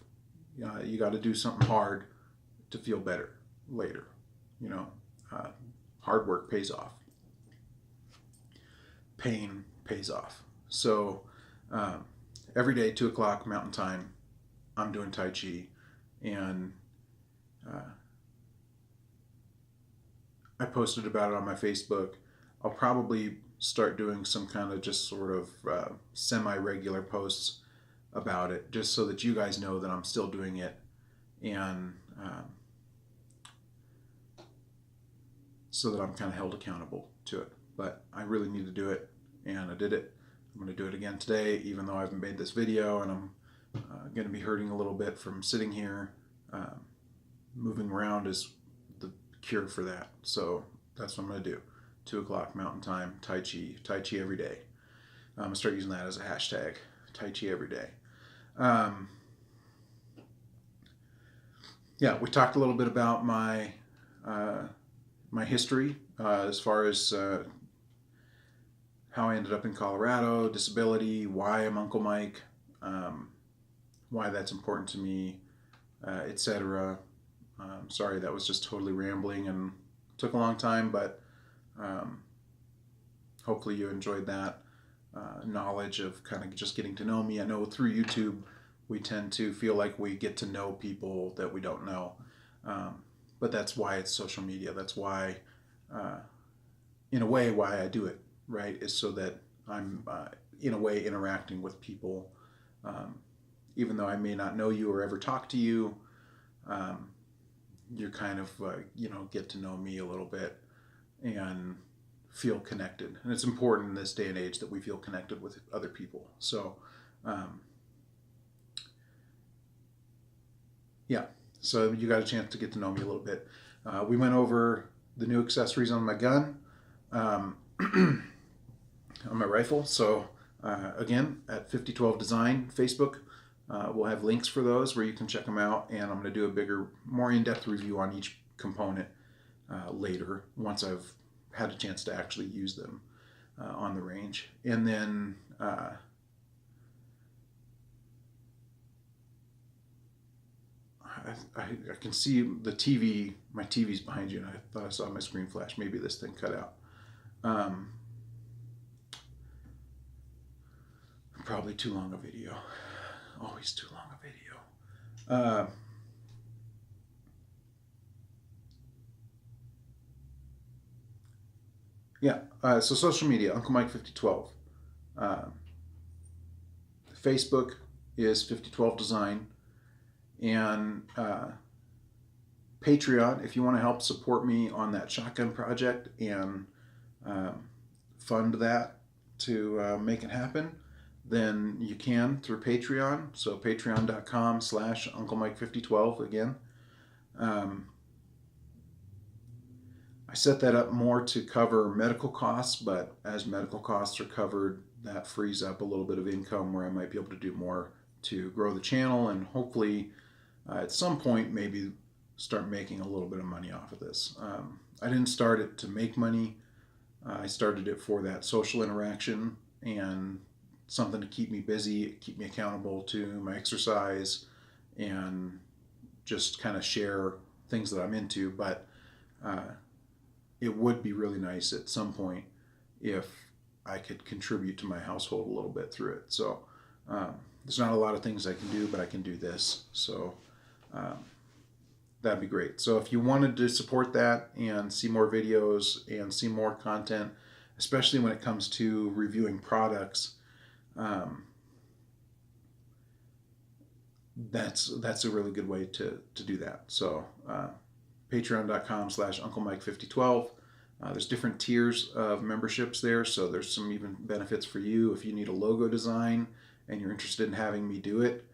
You got to do something hard to feel better later. Hard work pays off. Pain pays off. So every day, 2 o'clock Mountain Time, I'm doing Tai Chi, and I posted about it on my Facebook. I'll probably start doing some kind of just sort of semi-regular posts about it, just so that you guys know that I'm still doing it, and so that I'm kind of held accountable to it. But I really need to do it, and I did it. I'm going to do it again today, even though I haven't made this video, and I'm going to be hurting a little bit from sitting here. Moving around is the cure for that. So that's what I'm going to do. 2 o'clock Mountain Time, Tai Chi every day. I'm going to start using that as a hashtag, Tai Chi every day. Yeah, we talked a little bit about my my history as far as how I ended up in Colorado, disability, why I'm Unkle Mike, why that's important to me, etc. Sorry, that was just totally rambling and took a long time, but hopefully you enjoyed that knowledge of kind of just getting to know me. I know through YouTube we tend to feel like we get to know people that we don't know, but that's why it's social media. That's why, in a way, why I do it, right? Is so that I'm, in a way, interacting with people, even though I may not know you or ever talk to you. You kind of, get to know me a little bit and feel connected. And it's important in this day and age that we feel connected with other people. So, yeah, so you got a chance to get to know me a little bit. We went over the new accessories on my gun, on my rifle. So, again, at 5012 Design Facebook, we'll have links for those where you can check them out. And I'm going to do a bigger, more in-depth review on each component later, once I've had a chance to actually use them on the range. And then I can see the TV, my TV's behind you, and I thought I saw my screen flash. Maybe this thing cut out. Probably too long a video. Always too long a video. Yeah, so social media, Unkle Mike 5012. Facebook is 5012 Design. And Patreon, if you want to help support me on that shotgun project and fund that to make it happen, then you can through Patreon. So patreon.com/Unkle Mike 5012 again. I set that up more to cover medical costs, but as medical costs are covered, that frees up a little bit of income where I might be able to do more to grow the channel and hopefully at some point maybe start making a little bit of money off of this. I didn't start it to make money. I started it for that social interaction and something to keep me busy, keep me accountable to my exercise, and just kind of share things that I'm into. But it would be really nice at some point if I could contribute to my household a little bit through it. So there's not a lot of things I can do, but I can do this. So that'd be great. So if you wanted to support that and see more videos and see more content, especially when it comes to reviewing products, that's a really good way to do that. So patreon.com/Unkle Mike 5012. There's different tiers of memberships there, so there's some even benefits for you if you need a logo design and you're interested in having me do it.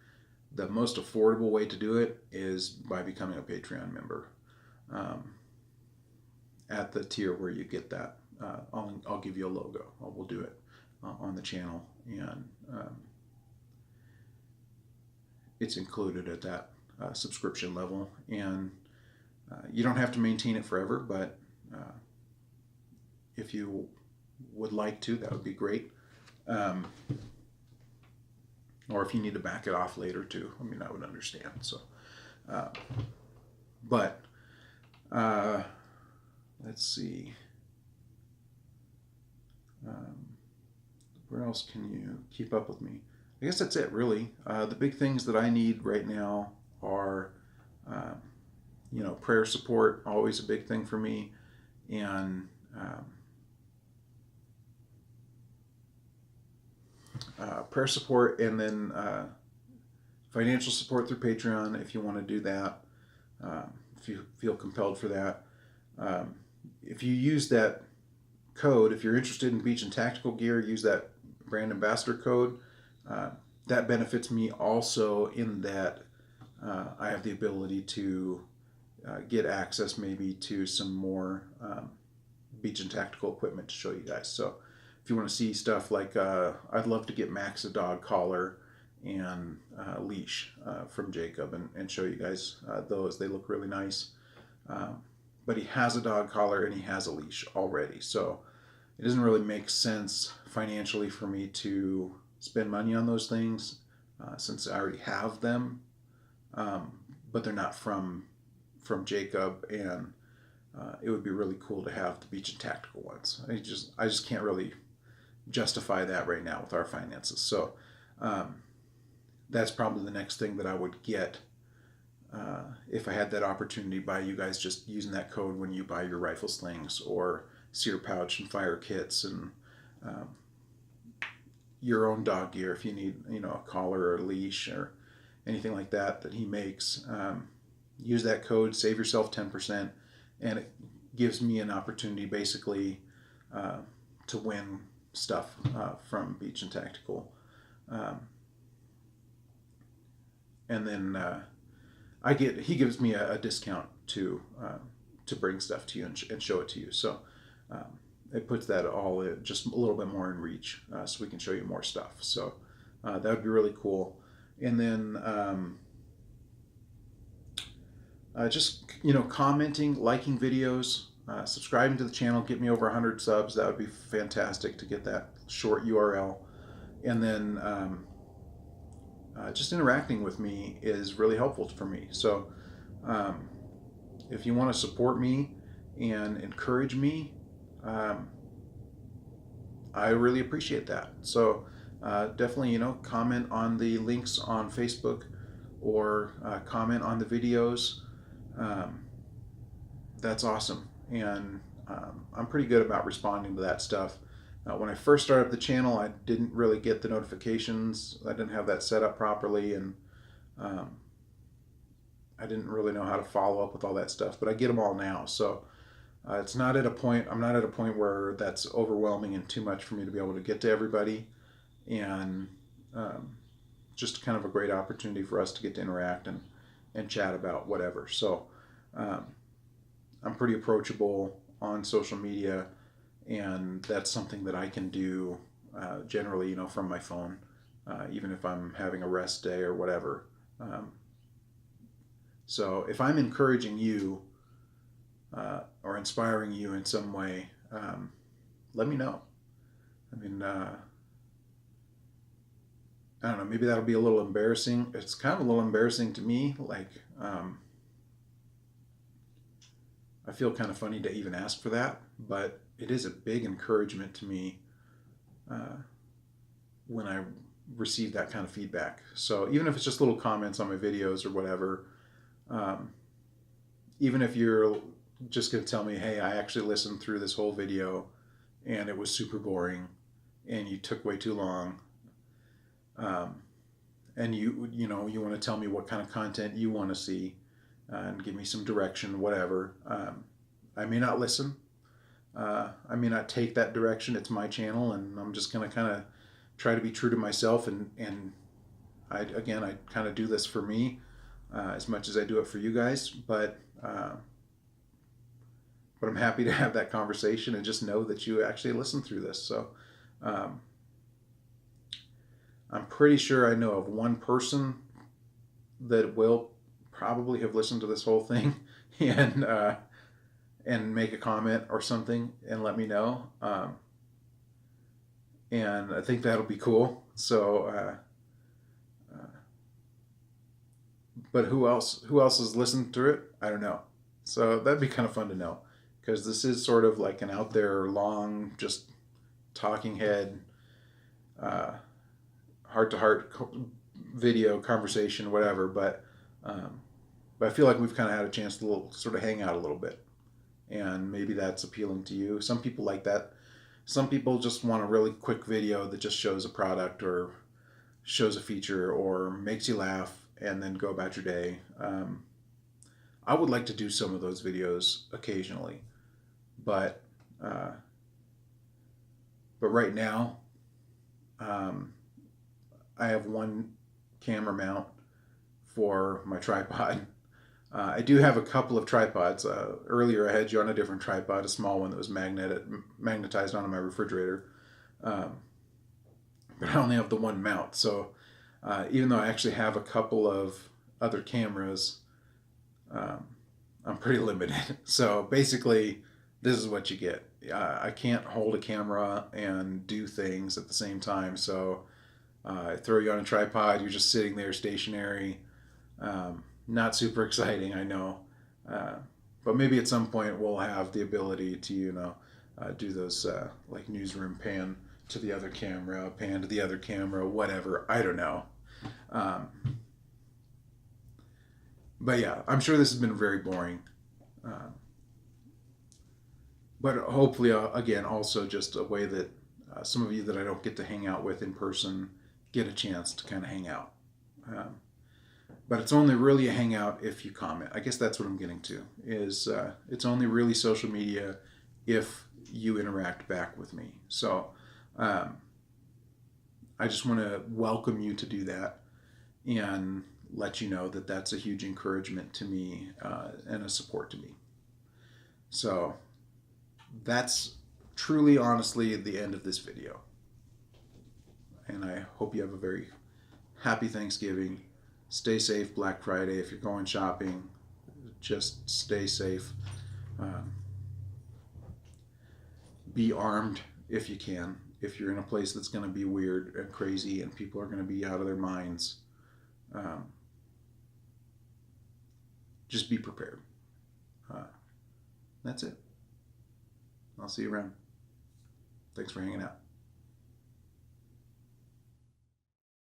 The most affordable way to do it is by becoming a Patreon member at the tier where you get that. I'll give you a logo. We'll do it on the channel, and it's included at that subscription level. And you don't have to maintain it forever, but if you would like to, that would be great. Or if you need to back it off later too, I mean, I would understand. So, but let's see. Where else can you keep up with me? I guess that's it, really. The big things that I need right now are, prayer support, always a big thing for me, and prayer support, and then financial support through Patreon if you want to do that, if you feel compelled for that. If you use that code, if you're interested in Beachin Tactical gear, use that brand ambassador code. That benefits me also in that I have the ability to get access maybe to some more Beachin Tactical equipment to show you guys. So if you want to see stuff like, I'd love to get Max a dog collar and leash from Jacob and show you guys those. They look really nice. But he has a dog collar and he has a leash already. So it doesn't really make sense financially for me to spend money on those things since I already have them. But they're not from Jacob, and it would be really cool to have the Beachin Tactical ones. I just can't really justify that right now with our finances. So that's probably the next thing that I would get if I had that opportunity by you guys just using that code when you buy your rifle slings or sear pouch and fire kits and your own dog gear. If you need, a collar or a leash or anything like that he makes, use that code, save yourself 10%, and it gives me an opportunity basically to win stuff from Beachin Tactical. And then he gives me a discount to bring stuff to you and show it to you. So it puts that all just a little bit more in reach, so we can show you more stuff. So that would be really cool. And then just commenting, liking videos, subscribing to the channel, get me over 100 subs. That would be fantastic to get that short URL. And then just interacting with me is really helpful for me. So if you want to support me and encourage me, I really appreciate that. So definitely, comment on the links on Facebook or comment on the videos. That's awesome. And I'm pretty good about responding to that stuff. When I first started the channel, I didn't really get the notifications. I didn't have that set up properly, and I didn't really know how to follow up with all that stuff, but I get them all now. So I'm not at a point where that's overwhelming and too much for me to be able to get to everybody. And just kind of a great opportunity for us to get to interact and chat about whatever. So I'm pretty approachable on social media, and that's something that I can do generally, from my phone, even if I'm having a rest day or whatever. So if I'm encouraging you or inspiring you in some way, let me know. I mean, I don't know, maybe that'll be a little embarrassing. It's kind of a little embarrassing to me. Like, I feel kind of funny to even ask for that, but it is a big encouragement to me when I receive that kind of feedback. So even if it's just little comments on my videos or whatever, even if you're just going to tell me, hey, I actually listened through this whole video and it was super boring and you took way too long, and you want to tell me what kind of content you want to see and give me some direction, whatever. I may not listen. I may not take that direction. It's my channel, and I'm just going to kind of try to be true to myself. And I kind of do this for me as much as I do it for you guys. But I'm happy to have that conversation and just know that you actually listen through this. So I'm pretty sure I know of one person that will probably have listened to this whole thing and make a comment or something and let me know. And I think that'll be cool. So, but who else has listened to it? I don't know. So that'd be kind of fun to know, because this is sort of like an out there long, just talking head, heart to heart video conversation, whatever. But I feel like we've kind of had a chance to sort of hang out a little bit, and maybe that's appealing to you. Some people like that. Some people just want a really quick video that just shows a product or shows a feature or makes you laugh and then go about your day. I would like to do some of those videos occasionally, but right now I have one camera mount for my tripod. I do have a couple of tripods. Earlier I had you on a different tripod, a small one that was magnetized onto my refrigerator. But I only have the one mount. So even though I actually have a couple of other cameras, I'm pretty limited. So basically, this is what you get. I can't hold a camera and do things at the same time. So I throw you on a tripod. You're just sitting there stationary. Not super exciting, I know. But maybe at some point we'll have the ability to, do those like newsroom pan to the other camera, pan to the other camera, whatever. I don't know. But yeah, I'm sure this has been very boring. But hopefully, again, also just a way that some of you that I don't get to hang out with in person get a chance to kind of hang out. But it's only really a hangout if you comment. I guess that's what I'm getting to, is it's only really social media if you interact back with me. So I just want to welcome you to do that and let you know that that's a huge encouragement to me and a support to me. So that's truly, honestly, the end of this video. And I hope you have a very happy Thanksgiving. Stay safe Black Friday. If you're going shopping, just stay safe. Be armed if you can. If you're in a place that's going to be weird and crazy and people are going to be out of their minds, just be prepared. That's it. I'll see you around. Thanks for hanging out.